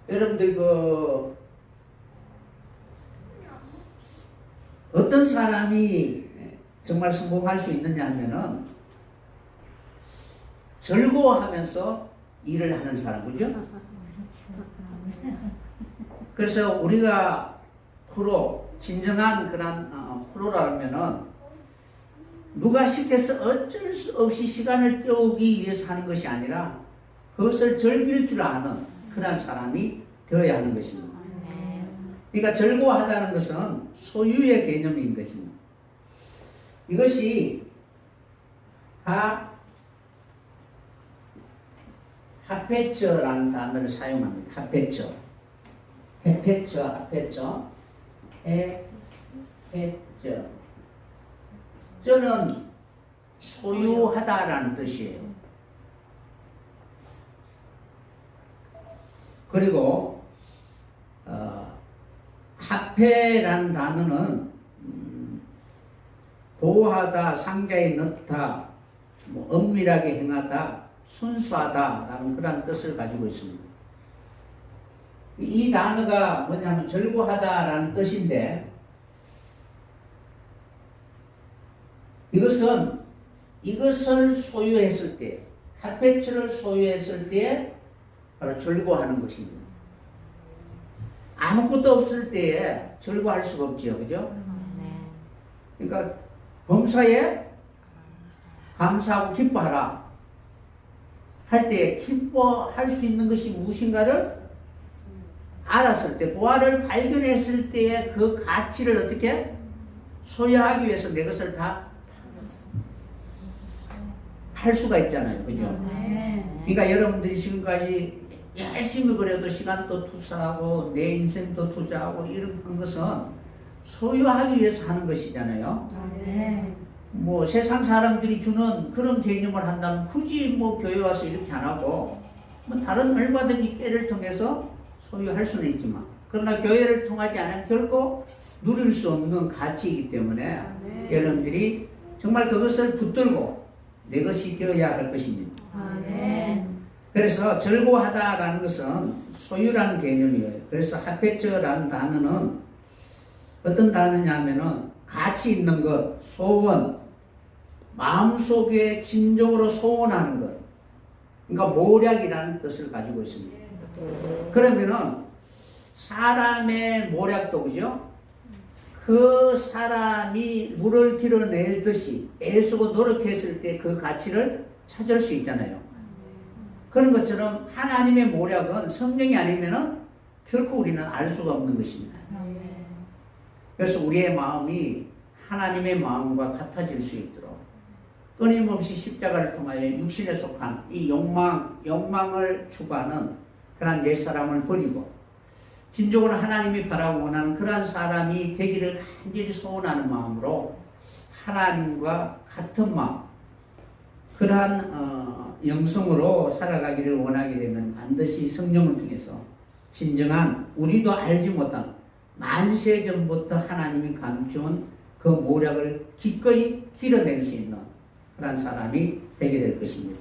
여러분들 어떤 사람이 정말 성공할 수 있느냐 하면은 즐거워하면서 일을 하는 사람, 그죠? 그래서 우리가 진정한 그런 프로라면은 누가 시켜서 어쩔 수 없이 시간을 때우기 위해서 하는 것이 아니라 그것을 즐길 줄 아는 그런 사람이 되어야 하는 것입니다. 그러니까 즐거워하다는 것은 소유의 개념인 것입니다. 이것이 하페처라는 단어를 사용합니다. 하페처. 저는 소유하다라는 뜻이에요. 그리고 합해라는 단어는 보호하다, 상자에 넣다, 엄밀하게 행하다, 순수하다라는 그런 뜻을 가지고 있습니다. 이 단어가 뭐냐면 즐거워하다라는 뜻인데 이것을 소유했을 때, 핫패츠를 소유했을 때 바로 즐거워하는 것입니다. 아무것도 없을 때에 즐거워할 수가 없죠, 그죠? 그러니까 범사에 감사하고 기뻐하라 할 때 기뻐할 수 있는 것이 무엇인가를 알았을 때, 보아를 발견했을 때의 그 가치를 어떻게 소유하기 위해서 내 것을 다 할 수가 있잖아요, 그죠? 그러니까 여러분들이 지금까지 열심히 그래도 시간도 투자하고 내 인생도 투자하고 이런 것은 소유하기 위해서 하는 것이잖아요. 뭐 세상 사람들이 주는 그런 개념을 한다면 굳이 교회 와서 이렇게 안 하고 다른 얼마든지 깨를 통해서 소유할 수는 있지만, 그러나 교회를 통하지 않으면 결코 누릴 수 없는 가치이기 때문에 여러분들이 정말 그것을 붙들고 내 것이 되어야 할 것입니다. 그래서 즐거워하다라는 것은 소유라는 개념이에요. 그래서 하페처라는 단어는 어떤 단어냐면은 가치 있는 것, 소원, 마음속에 진정으로 소원하는 것, 그러니까 모략이라는 뜻을 가지고 있습니다. 그러면은 사람의 모략도, 그죠? 그 사람이 물을 길어내듯이 애쓰고 노력했을 때 그 가치를 찾을 수 있잖아요. 그런 것처럼 하나님의 모략은 성령이 아니면은 결코 우리는 알 수가 없는 것입니다. 그래서 우리의 마음이 하나님의 마음과 같아질 수 있도록 끊임없이 십자가를 통하여 육신에 속한 이 욕망을 추구하는 그러한 옛사람을 버리고 진정으로 하나님이 바라고 원하는 그러한 사람이 되기를 간절히 소원하는 마음으로 하나님과 같은 마음, 그러한 영성으로 살아가기를 원하게 되면 반드시 성령을 통해서 진정한 우리도 알지 못한 만세 전부터 하나님이 감추온 그 모략을 기꺼이 길어낼 수 있는 그런 사람이 되게 될 것입니다.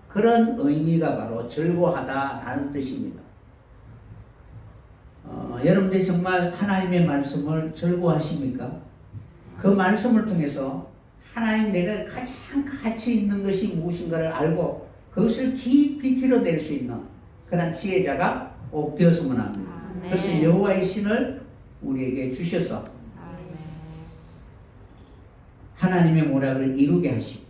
그런 의미가 바로 즐거워하다라는 뜻입니다. 여러분들이 정말 하나님의 말씀을 즐거워하십니까? 그 말씀을 통해서 하나님 내가 가장 가치 있는 것이 무엇인가를 알고 그것을 깊이 길어낼 수 있는 그런 지혜자가 꼭 되었으면 합니다. 아멘. 그래서 여호와의 신을 우리에게 주셔서 하나님의 모략을 이루게 하시고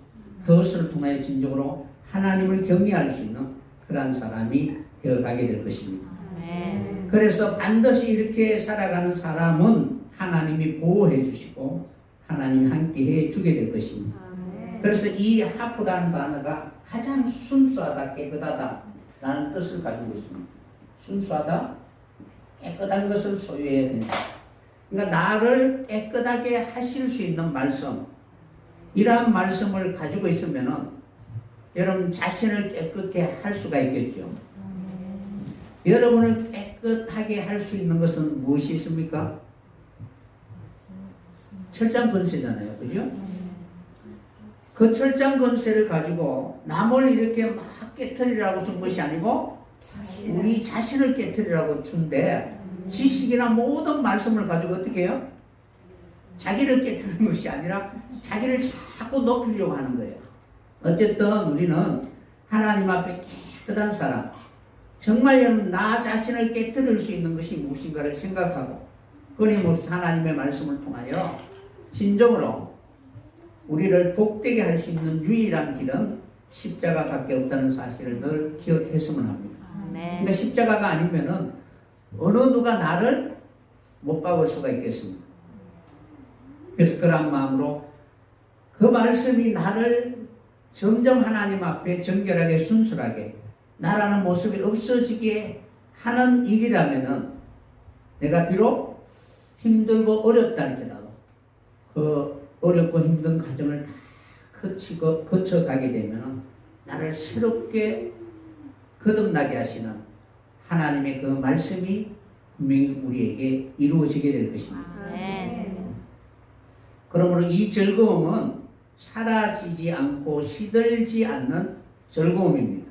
그것을 통하여 진정으로 하나님을 경외할 수 있는 그러한 사람이 되어가게 될 것입니다. 아멘. 그래서 반드시 이렇게 살아가는 사람은 하나님이 보호해 주시고 하나님이 함께 해 주게 될 것입니다. 아멘. 그래서 이 하프라는 단어가 가장 순수하다, 깨끗하다 라는 뜻을 가지고 있습니다. 순수하다, 깨끗한 것을 소유해야 된다. 그러니까 나를 깨끗하게 하실 수 있는 말씀, 이러한 말씀을 가지고 있으면은 여러분 자신을 깨끗하게 할 수가 있겠죠. 여러분을 깨끗하게 할 수 있는 것은 무엇이 있습니까? 철장 건세잖아요. 그죠? 그 철장 건세를 가지고 남을 이렇게 막 깨트리라고 준 것이 아니고 우리 자신을 깨트리라고 준데 지식이나 모든 말씀을 가지고 어떻게 해요? 자기를 깨트리는 것이 아니라 자기를 자꾸 높이려고 하는 거예요. 어쨌든 우리는 하나님 앞에 깨끗한 사람, 정말 나 자신을 깨뜨릴 수 있는 것이 무엇인가를 생각하고 끊임없이 하나님의 말씀을 통하여 진정으로 우리를 복되게 할 수 있는 유일한 길은 십자가밖에 없다는 사실을 늘 기억했으면 합니다. 그러니까 십자가가 아니면은 어느 누가 나를 못 박을 수가 있겠습니다. 그래서 그런 마음으로 그 말씀이 나를 점점 하나님 앞에 정결하게 순수하게 나라는 모습이 없어지게 하는 일이라면은 내가 비록 힘들고 어렵다 할지라도 그 어렵고 힘든 과정을 다 거쳐가게 되면은 나를 새롭게 거듭나게 하시는 하나님의 그 말씀이 분명히 우리에게 이루어지게 될 것입니다. 아멘. 그러므로 이 즐거움은 사라지지 않고 시들지 않는 즐거움입니다.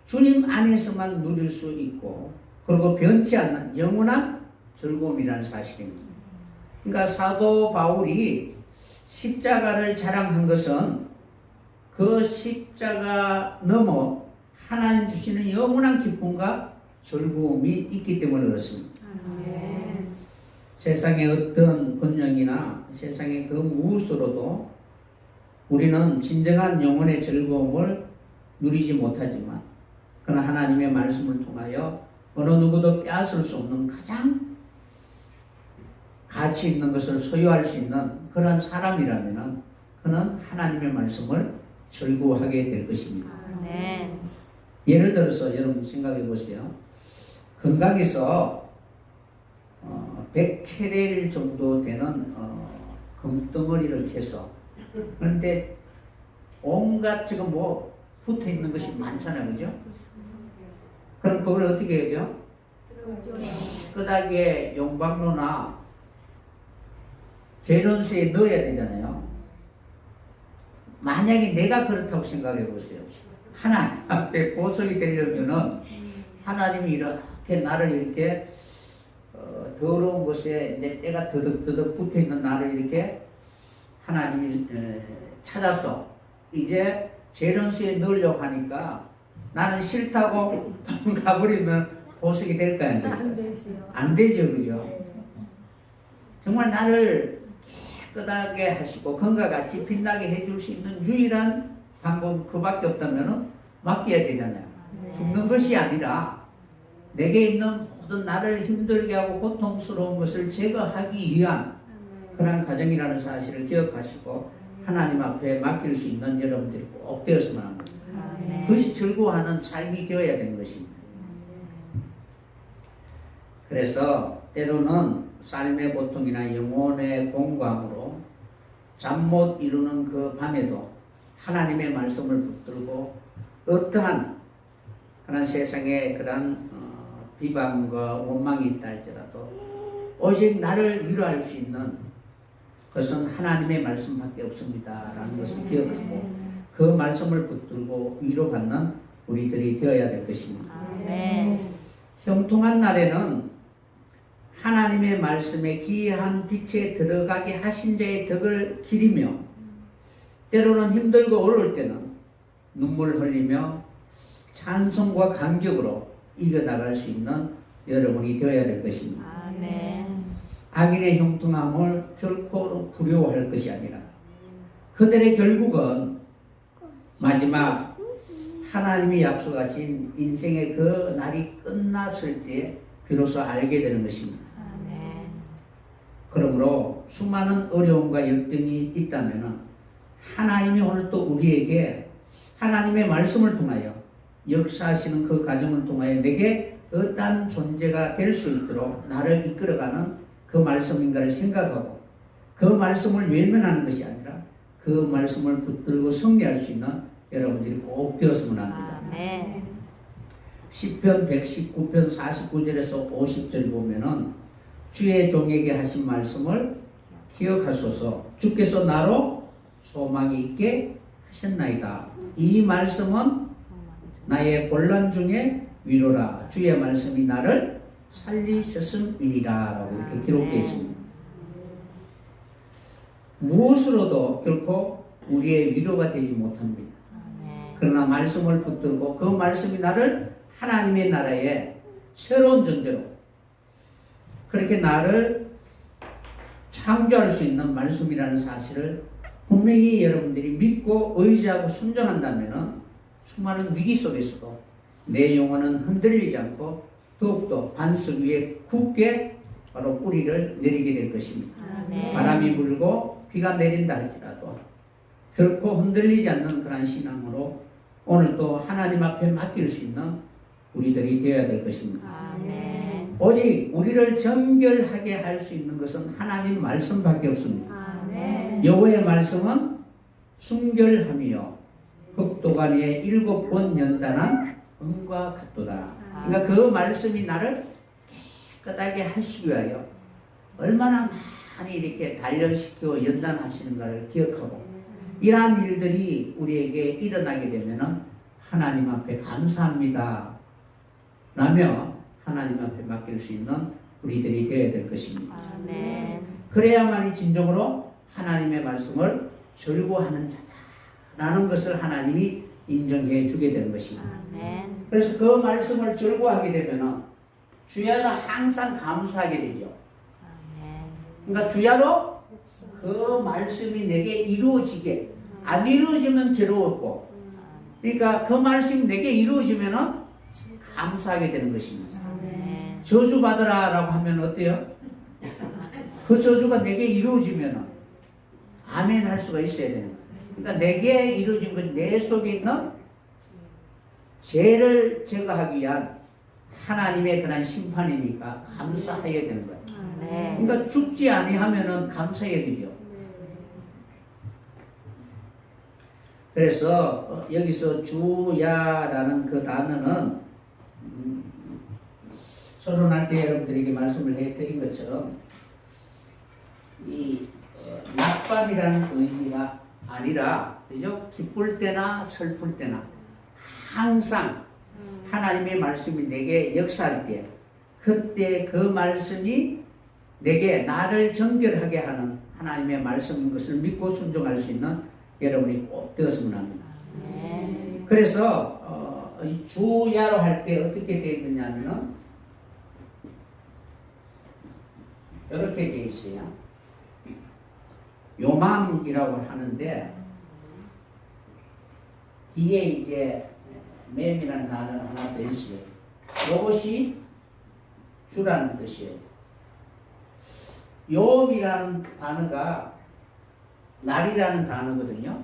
주님 안에서만 누릴 수 있고 그리고 변치 않는 영원한 즐거움이라는 사실입니다. 그러니까 사도 바울이 십자가를 자랑한 것은 그 십자가 넘어 하나님 주시는 영원한 기쁨과 즐거움이 있기 때문에 그렇습니다. 아멘. 세상의 어떤 번영이나 세상의 그 무엇으로도 우리는 진정한 영혼의 즐거움을 누리지 못하지만 그러나 하나님의 말씀을 통하여 어느 누구도 빼앗을 수 없는 가장 가치 있는 것을 소유할 수 있는 그런 사람이라면 그는 하나님의 말씀을 즐거워하게 될 것입니다. 아멘. 예를 들어서 여러분 생각해 보세요. 건강에서 100캐렐 정도 되는 금덩어리를 캐서 그런데 온갖 지금 뭐 붙어 있는 것이 많잖아요. 그죠? 그럼 그걸 어떻게 해야 돼요? 깨끗하게 용광로나 계련수에 넣어야 되잖아요. 만약에 내가 그렇다고 생각해 보세요. 하나님 앞에 보석이 되려면은 하나님이 이렇게 나를 이렇게 더러운 곳에 이제 때가 더덕더덕 붙어 있는 나를 이렇게 하나님이 찾아서 이제 재련수에 넣으려고 하니까 나는 싫다고 가버리면 보석이 될까요? 안 될까요? 안 되지요. 안 되죠, 그죠? 정말 나를 깨끗하게 하시고 금과 같이 빛나게 해줄 수 있는 유일한 방법 그밖에 없다면 맡겨야 되잖아요. 죽는 것이 아니라 내게 있는 모든 나를 힘들게 하고 고통스러운 것을 제거하기 위한 그런 과정이라는 사실을 기억하시고 하나님 앞에 맡길 수 있는 여러분들이 꼭 되었으면 합니다. 아멘. 그것이 즐거워하는 삶이 되어야 되는 것입니다. 그래서 때로는 삶의 고통이나 영혼의 공감으로 잠 못 이루는 그 밤에도 하나님의 말씀을 붙들고 어떠한 그런 세상에 그런 비방과 원망이 있다 할지라도 오직 나를 위로할 수 있는 것은 하나님의 말씀밖에 없습니다 라는 것을 기억하고 그 말씀을 붙들고 위로받는 우리들이 되어야 될 것입니다. 아멘. 형통한 날에는 하나님의 말씀에 기이한 빛에 들어가게 하신 자의 덕을 기리며 때로는 힘들고 어려울 때는 눈물 흘리며 찬송과 감격으로 이겨나갈 수 있는 여러분이 되어야 될 것입니다. 아멘. 악인의 형통함을 결코 두려워할 것이 아니라 그들의 결국은 마지막 하나님이 약속하신 인생의 그 날이 끝났을 때 비로소 알게 되는 것입니다. 아멘. 그러므로 수많은 어려움과 역경이 있다면 하나님이 오늘 또 우리에게 하나님의 말씀을 통하여 역사하시는 그 과정을 통하여 내게 어떠한 존재가 될 수 있도록 나를 이끌어가는 그 말씀인가를 생각하고 그 말씀을 외면하는 것이 아니라 그 말씀을 붙들고 승리할 수 있는 여러분들이 꼭 되었으면 합니다. 아멘. 시편 119편 49절에서 50절 보면은 주의 종에게 하신 말씀을 기억하소서. 주께서 나로 소망이 있게 하셨나이다. 이 말씀은 나의 곤란 중에 위로라. 주의 말씀이 나를 살리셨음이니라 라고 이렇게 기록되어 있습니다. 무엇으로도 결코 우리의 위로가 되지 못합니다. 아멘. 그러나 말씀을 붙들고 그 말씀이 나를 하나님의 나라의 새로운 존재로 그렇게 나를 창조할 수 있는 말씀이라는 사실을 분명히 여러분들이 믿고 의지하고 순종한다면 수많은 위기 속에서도 내 영혼은 흔들리지 않고 더욱더 반석 위에 굳게 바로 뿌리를 내리게 될 것입니다. 아멘. 바람이 불고 비가 내린다 할지라도 결코 흔들리지 않는 그런 신앙으로 오늘도 하나님 앞에 맡길 수 있는 우리들이 되어야 될 것입니다. 아멘. 오직 우리를 정결하게 할 수 있는 것은 하나님 말씀밖에 없습니다. 아멘. 여호와의 말씀은 순결함이요 흑도가니에 7번 연단한 은과 같도다. 그러니까 그 말씀이 나를 깨끗하게 하시기 위하여 얼마나 많이 이렇게 단련시켜 연단하시는가를 기억하고 이러한 일들이 우리에게 일어나게 되면 하나님 앞에 감사합니다 라며 하나님 앞에 맡길 수 있는 우리들이 되어야 될 것입니다. 아멘. 그래야만이 진정으로 하나님의 말씀을 절구하는 자다라는 것을 하나님이 인정해 주게 되는 것입니다. 아멘. 그래서 그 말씀을 절구하게 되면 주야로 항상 감사하게 되죠. 아멘. 그러니까 주야로 그 말씀이 내게 이루어지게 안 이루어지면 괴로웠고 그러니까 그 말씀이 내게 이루어지면 감사하게 되는 것입니다. 아멘. 저주받으라 라고 하면 어때요? 그 저주가 내게 이루어지면 아멘 할 수가 있어야 되는 거예요. 그러니까 내게 이루어진 것이 내 속에 있는 죄를 제거하기 위한 하나님의 그런 심판이니까 감사해야 되는 거예요. 아멘. 그러니까 죽지 아니하면은 감사해야 되죠. 그래서 여기서 주야라는 그 단어는 서론할 때 여러분들에게 말씀을 해드린 것처럼 이 낮밤이라는 의미가 아니라 그죠? 기쁠 때나 슬플 때나 항상 하나님의 말씀이 내게 역사할 때 그때 그 말씀이 내게 나를 정결하게 하는 하나님의 말씀인 것을 믿고 순종할 수 있는 여러분이 꼭 되었으면 합니다. 아멘. 그래서 이 주야로 할 때 어떻게 되어 있느냐면 이렇게 되어 있어요. 요망이라고 하는데 뒤에 이제 맴이라는 단어가 하나 더 있어요. 이것이 주라는 뜻이에요. 요이라는 단어가 날이라는 단어거든요.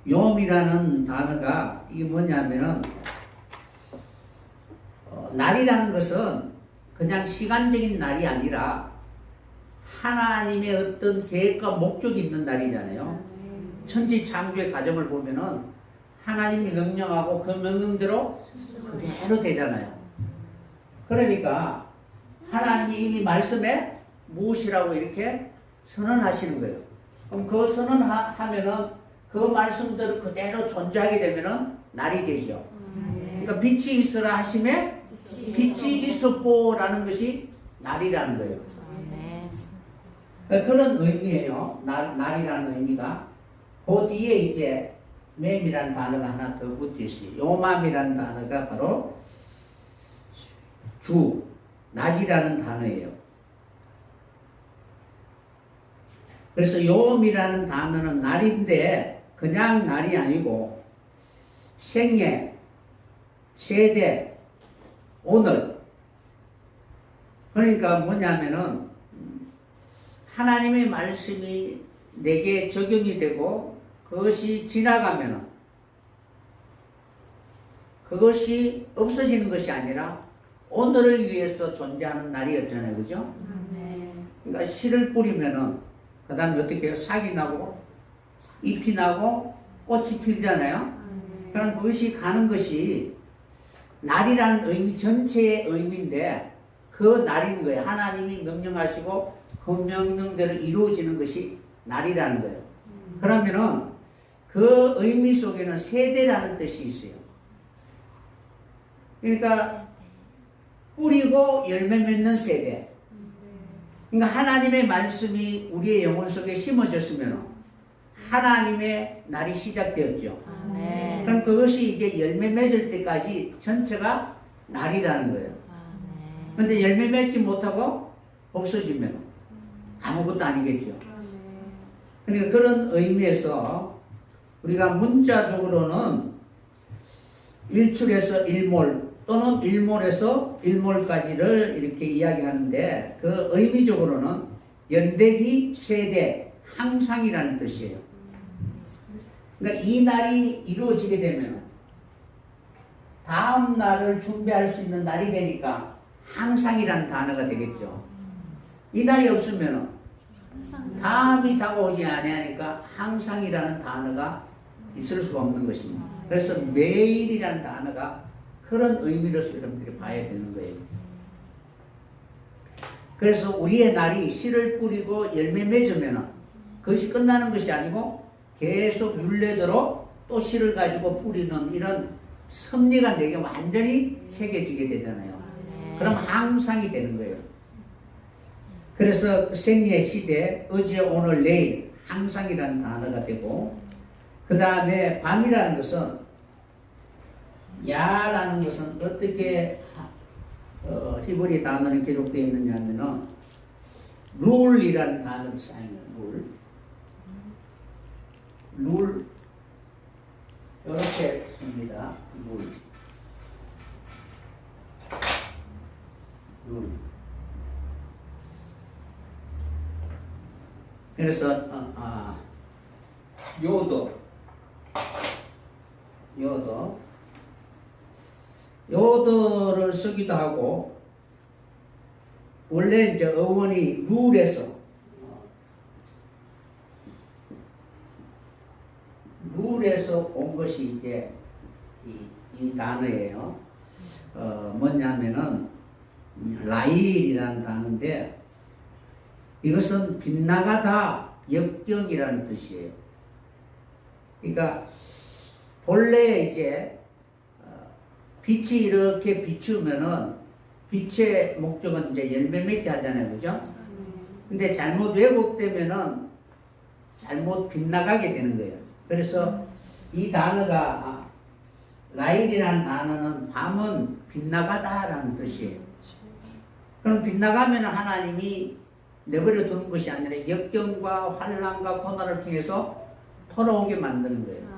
요이라는 단어가 이게 뭐냐면은 날이라는 것은 그냥 시간적인 날이 아니라 하나님의 어떤 계획과 목적이 있는 날이잖아요. 천지 창조의 과정을 보면은 하나님이 명령하고 그 명령대로 그대로 되잖아요. 그러니까 하나님이 이미 말씀에 무엇이라고 이렇게 선언하시는 거예요. 그럼 그 선언하면은 그 말씀대로 그대로 존재하게 되면은 날이 되죠. 그러니까 빛이 있으라 하심에 빛이 있었고라는 것이 날이라는 거예요. 아멘. 그런 의미예요. 날이라는 의미가. 그 뒤에 이제 맴이라는 단어가 하나 더 붙어 있어요. 요맘이라는 단어가 바로 주, 낮이라는 단어예요. 그래서 요음이라는 단어는 날인데 그냥 날이 아니고 생애, 세대, 오늘. 그러니까 뭐냐면은 하나님의 말씀이 내게 적용이 되고 그것이 지나가면은 그것이 없어지는 것이 아니라 오늘을 위해서 존재하는 날이었잖아요. 그죠? 그러니까 씨를 뿌리면은 그 다음에 어떻게 해요? 싹이 나고 잎이 나고 꽃이 피잖아요. 그럼 그것이 가는 것이 날이라는 의미 전체의 의미인데 그 날인 거예요. 하나님이 명령하시고 그 명령대로 이루어지는 것이 날이라는 거예요. 그러면은 그 의미 속에는 세대라는 뜻이 있어요. 그러니까 뿌리고 열매 맺는 세대. 그러니까 하나님의 말씀이 우리의 영혼 속에 심어졌으면 하나님의 날이 시작되었죠. 아멘. 그럼 그것이 이제 열매 맺을 때까지 전체가 날이라는 거예요. 아멘. 그런데 열매 맺지 못하고 없어지면 아무것도 아니겠죠. 그러니까 그런 의미에서 우리가 문자적으로는 일출에서 일몰 또는 일몰에서 일몰까지를 이렇게 이야기하는데 그 의미적으로는 연대기, 세대, 항상이라는 뜻이에요. 그러니까 이 날이 이루어지게 되면 다음 날을 준비할 수 있는 날이 되니까 항상이라는 단어가 되겠죠. 이 날이 없으면 다음이 다가오지 아니하니까 항상이라는 단어가 있을 수가 없는 것입니다. 그래서 매일이라는 단어가 그런 의미로서 여러분들이 봐야 되는 거예요. 그래서 우리의 날이 씨를 뿌리고 열매 맺으면 그것이 끝나는 것이 아니고 계속 윤례대로 또 씨를 가지고 뿌리는 이런 섭리가 내게 완전히 새겨지게 되잖아요. 그럼 항상이 되는 거예요. 그래서 생리의 시대, 어제, 오늘, 내일 항상이라는 단어가 되고 그 다음에 밤이라는 것은 야라는 것은 어떻게 히브리 단어는 기록되어 있느냐 하면은 룰이라는 단어를 사용해요. 룰 이렇게 씁니다. 룰. 그래서 요도를 쓰기도 하고 원래 이제 어원이 룰에서 온 것이 이제 이 단어예요. 뭐냐면은 라일이라는 단어인데 이것은 빗나가다 역경이라는 뜻이에요. 그러니까 본래 이제 빛이 이렇게 비추면은 빛의 목적은 이제 열매 맺게 하잖아요. 그죠? 근데 잘못 왜곡되면은 잘못 빗나가게 되는 거예요. 그래서 이 단어가 라일이라는 단어는 밤은 빗나가다라는 뜻이에요. 그럼 빗나가면 하나님이 내버려 두는 것이 아니라 역경과 환난과 고난을 통해서 돌아오게 만드는 거예요.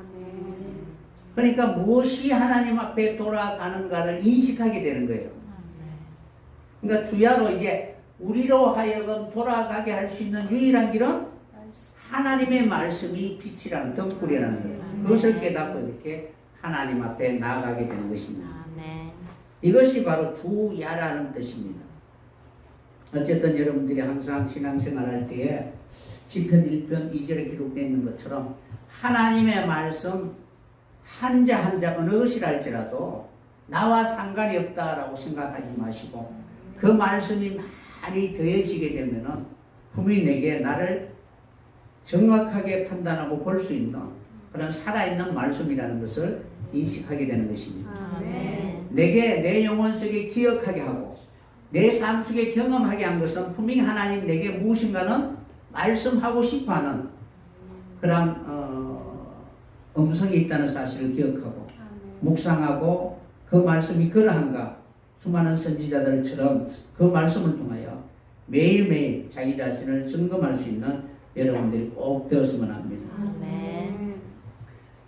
그러니까 무엇이 하나님 앞에 돌아가는가를 인식하게 되는 거예요. 그러니까 주야로 이제 우리로 하여금 돌아가게 할 수 있는 유일한 길은 하나님의 말씀이 빛이라는 등불이라는 거예요. 그것을 깨닫고 이렇게 하나님 앞에 나아가게 되는 것입니다. 아멘. 이것이 바로 주야라는 뜻입니다. 어쨌든 여러분들이 항상 신앙생활할 때에 시편 1편 2절에 기록되어 있는 것처럼 하나님의 말씀 한자 한자 어느 것이라 할지라도 나와 상관이 없다라고 생각하지 마시고 그 말씀이 많이 더해지게 되면은 분명히 내게 나를 정확하게 판단하고 볼 수 있는 그런 살아있는 말씀이라는 것을 인식하게 되는 것입니다. 아멘. 내게 내 영혼 속에 기억하게 하고 내 삶 속에 경험하게 한 것은 분명히 하나님 내게 무엇인가는 말씀하고 싶어하는 그런 음성이 있다는 사실을 기억하고 묵상하고 그 말씀이 그러한가 수많은 선지자들처럼 그 말씀을 통하여 매일매일 자기 자신을 점검할 수 있는 여러분들이 꼭 되었으면 합니다. 아멘.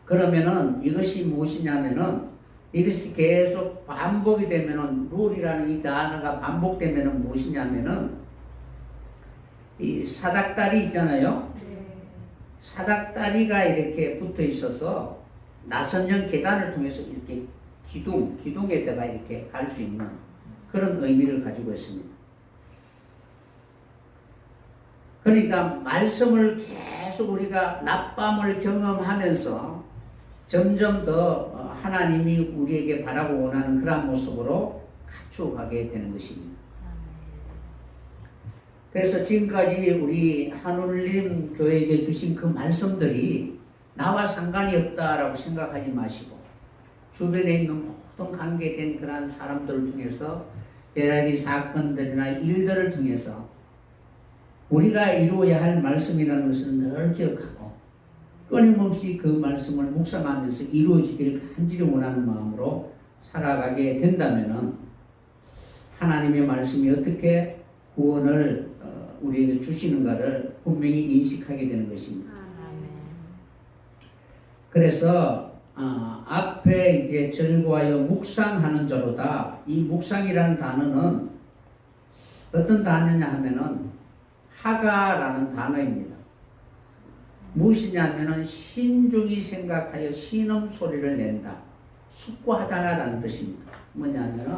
그러면은 이것이 무엇이냐면은 이것이 계속 반복이 되면은 룰이라는 이 단어가 반복되면은 무엇이냐면은 이 사닥다리 있잖아요. 사닥다리가 이렇게 붙어 있어서 나선형 계단을 통해서 이렇게 기둥에다가 이렇게 갈 수 있는 그런 의미를 가지고 있습니다. 그러니까 말씀을 계속 우리가 낮밤을 경험하면서 점점 더 하나님이 우리에게 바라고 원하는 그런 모습으로 갖추어가게 되는 것입니다. 그래서 지금까지 우리 한울림 교회에게 주신 그 말씀들이 나와 상관이 없다라고 생각하지 마시고 주변에 있는 모든 관계된 그러한 사람들을 통해서 여러 가지 사건들이나 일들을 통해서 우리가 이루어야 할 말씀이라는 것을 늘 기억하고 끊임없이 그 말씀을 묵상하면서 이루어지기를 간절히 원하는 마음으로 살아가게 된다면은 하나님의 말씀이 어떻게 구원을 우리에게 주시는가를 분명히 인식하게 되는 것입니다. 그래서 앞에 이제 절구하여 묵상하는 자로다. 이 묵상이라는 단어는 어떤 단어냐 하면은 하가라는 단어입니다. 무엇이냐면은 신중히 생각하여 신음 소리를 낸다. 숙고하다라는 뜻입니다. 뭐냐면은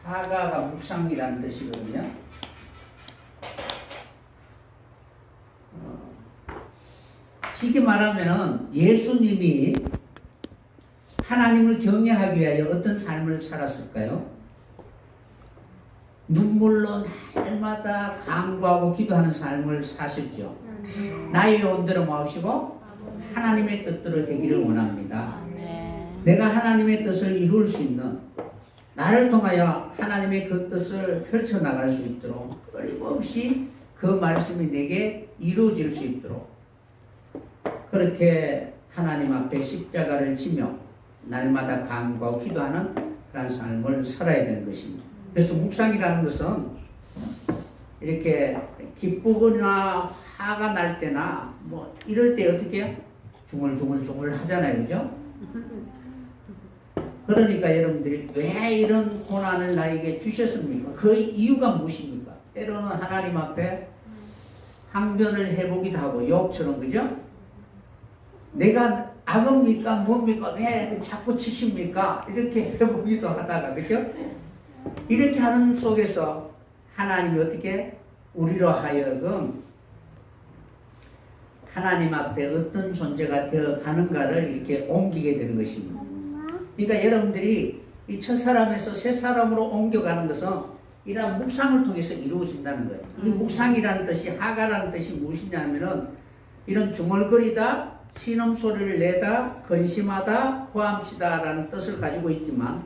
하가가 묵상이라는 뜻이거든요. 쉽게 말하면은 예수님이 하나님을 경외하기 위하여 어떤 삶을 살았을까요? 눈물로 날마다 간구하고 기도하는 삶을 사셨죠. 나의 영혼들을 모으시고 하나님의 뜻대로 되기를 원합니다. 내가 하나님의 뜻을 이룰 수 있는 나를 통하여 하나님의 그 뜻을 펼쳐나갈 수 있도록 끊임없이 그 말씀이 내게 이루어질 수 있도록 그렇게 하나님 앞에 십자가를 지며 날마다 간구하고 기도하는 그런 삶을 살아야 되는 것입니다. 그래서 묵상이라는 것은 이렇게 기쁘거나 화가 날 때나 뭐 이럴 때 어떻게 해요? 중얼중얼 하잖아요. 그죠? 그러니까 여러분들이 왜 이런 고난을 나에게 주셨습니까? 그 이유가 무엇입니까? 때로는 하나님 앞에 항변을 해보기도 하고 욕처럼 그죠? 내가 악입니까? 뭡니까? 왜 자꾸 치십니까? 이렇게 해보기도 하다가 그죠? 이렇게 하는 속에서 하나님이 어떻게 우리로 하여금 하나님 앞에 어떤 존재가 되어 가는가를 이렇게 옮기게 되는 것입니다. 그러니까 여러분들이 이 첫사람에서 새사람으로 옮겨가는 것은 이러한 묵상을 통해서 이루어진다는 거예요. 이 묵상이라는 뜻이 하가라는 뜻이 무엇이냐면은 이런 중얼거리다, 신음소리를 내다, 근심하다, 호함치다라는 뜻을 가지고 있지만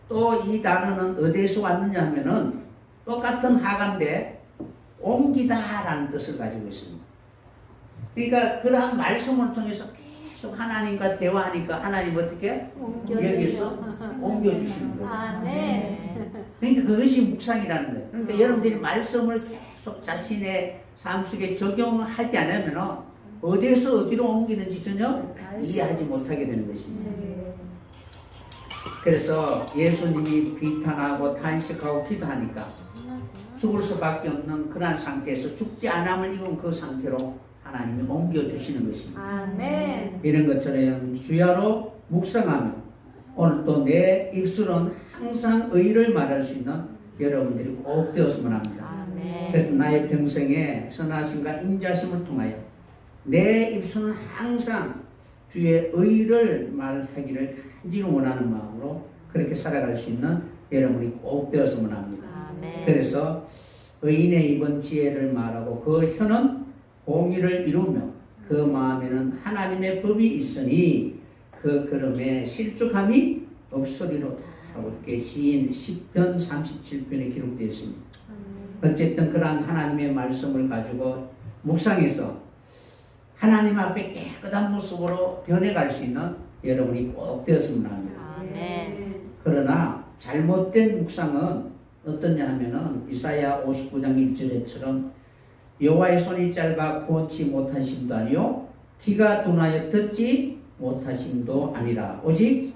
또 이 단어는 어디에서 왔느냐 하면은 똑같은 하가인데 옮기다라는 뜻을 가지고 있습니다. 그러니까 그러한 말씀을 통해서 계속 하나님과 대화하니까 하나님 어떻게? 여기서 옮겨주시는 거예요. 그러니까 그것이 묵상이라는 거예요. 그러니까 여러분들이 말씀을 계속 자신의 삶 속에 적용하지 않으면 어디에서 어디로 옮기는지 전혀 이해하지 못하게 되는 것입니다. 그래서 예수님이 비탄하고 탄식하고 기도하니까 죽을 수밖에 없는 그러한 상태에서 죽지 않음을 입은 그 상태로 하나님이 옮겨주시는 것입니다. 아멘. 이런 것처럼 주야로 묵상하며 오늘 또 내 입술은 항상 의를 말할 수 있는 여러분들이 꼭 되었으면 합니다. 그래서 나의 평생에 선하심과 인자심을 통하여 내 입술은 항상 주의 의를 말하기를 간절히 원하는 마음으로 그렇게 살아갈 수 있는 여러분이 꼭 되었으면 합니다. 그래서 의인의 입은 지혜를 말하고 그 혀는 공의를 이루며 그 마음에는 하나님의 법이 있으니 그 걸음에 실족함이 없으리로다 하고 이렇게 시인 10편 37편에 기록되어 있습니다. 어쨌든 그러한 하나님의 말씀을 가지고 묵상해서 하나님 앞에 깨끗한 모습으로 변해갈 수 있는 여러분이 꼭 되었으면 합니다. 아멘. 그러나 잘못된 묵상은 어떠냐 하면은 이사야 59장 1절에처럼 여호와의 손이 짧아 구원치 못하심도 아니요 귀가 둔하여 듣지 못하심도 아니라 오직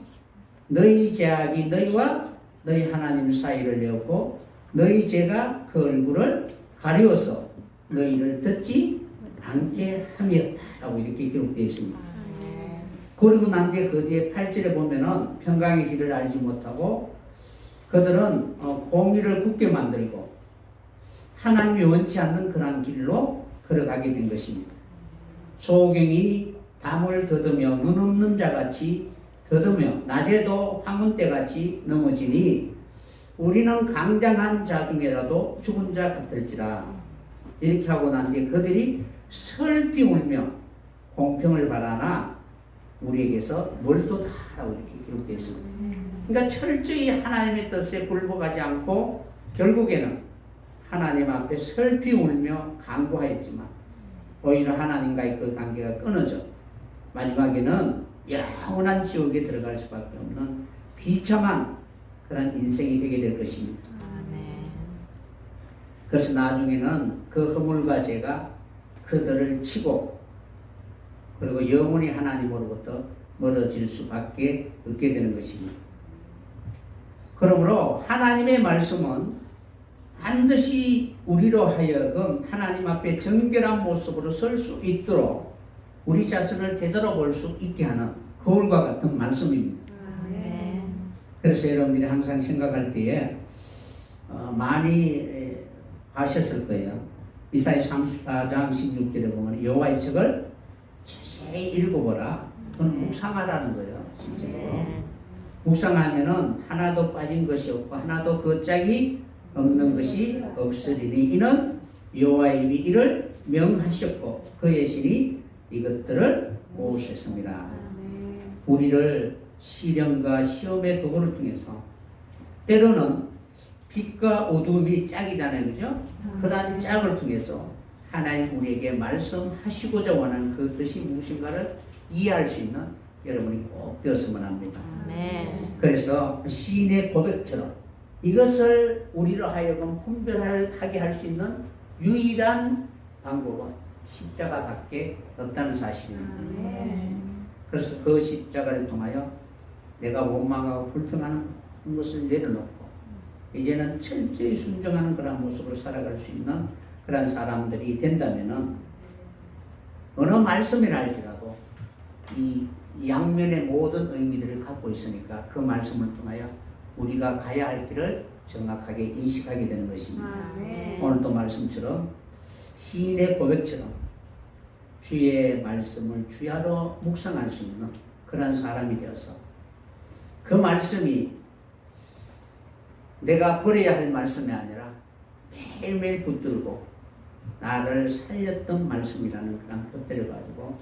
너희 죄악이 너희와 너희 하나님 사이를 내었고 너희 죄가 그 얼굴을 가리워서 너희를 듣지 않게 함이었다라고 이렇게 기록되어 있습니다. 그리고 난 뒤에 그 뒤에 8절에 보면은 평강의 길을 알지 못하고 그들은 공의를 굳게 만들고 하나님이 원치 않는 그러한 길로 걸어가게 된 것입니다. 소경이 담을 더듬며 눈 없는 자같이 더듬며 낮에도 황혼때같이 넘어지니 우리는 강장한 자 중에라도 죽은 자 같을지라. 이렇게 하고 난 뒤에 그들이 슬피 울며 공평을 바라나 우리에게서 멀도다라고 이렇게 기록되어 있습니다. 그러니까 철저히 하나님의 뜻에 굴복하지 않고 결국에는 하나님 앞에 슬피 울며 간구하였지만 오히려 하나님과의 그 관계가 끊어져 마지막에는 영원한 지옥에 들어갈 수밖에 없는 비참한 그런 인생이 되게 될 것입니다. 그래서 나중에는 그 허물과 죄가 그들을 치고 그리고 영원히 하나님으로부터 멀어질 수밖에 없게 되는 것입니다. 그러므로 하나님의 말씀은 반드시 우리로 하여금 하나님 앞에 정결한 모습으로 설 수 있도록 우리 자신을 되돌아볼 수 있게 하는 거울과 같은 말씀입니다. 그래서 여러분들이 항상 생각할 때에 많이 하셨을 거예요. 이사야 34장 16절에 보면 여호와의 책을 자세히 읽어보라. 그건 묵상하라는 거예요. 실제로. 묵상하면은 하나도 빠진 것이 없고 하나도 그 짝이 없는 것이 없으리니 이는 여호와의 입이 이를 명하셨고 그의 신이 이것들을 모으셨습니다. 우리를 시련과 시험의 도구를 통해서 때로는 빛과 어둠이 짝이잖아요, 그죠? 그러한 짝을 통해서 하나님 우리에게 말씀하시고자 원하는 그 뜻이 무엇인가를 이해할 수 있는 여러분이 꼭 되었으면 합니다. 그래서 시인의 고백처럼 이것을 우리로 하여금 분별하게 할 수 있는 유일한 방법은 십자가밖에 없다는 사실입니다. 그래서 그 십자가를 통하여 내가 원망하고 불평하는 것을 내려놓고 이제는 철저히 순종하는 그런 모습으로 살아갈 수 있는 그런 사람들이 된다면은 어느 말씀이라 할지라도 이 양면의 모든 의미들을 갖고 있으니까 그 말씀을 통하여 우리가 가야 할 길을 정확하게 인식하게 되는 것입니다. 오늘도 말씀처럼 시인의 고백처럼 주의 말씀을 주야로 묵상할 수 있는 그런 사람이 되어서 그 말씀이 내가 버려야 할 말씀이 아니라 매일매일 붙들고 나를 살렸던 말씀이라는 그런 표대를 가지고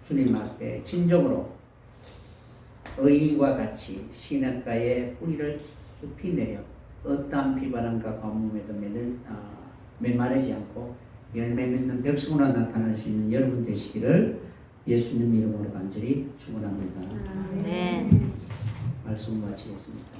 주님 앞에 진정으로 의인과 같이 시냇가에 뿌리를 깊이 내려 어떠한 비바람과 가뭄에도 메마르지 않고 열매 맺는 백성으로 나타날 수 있는 여러분 되시기를 예수님 이름으로 간절히 축원합니다. 말씀 마치겠습니다.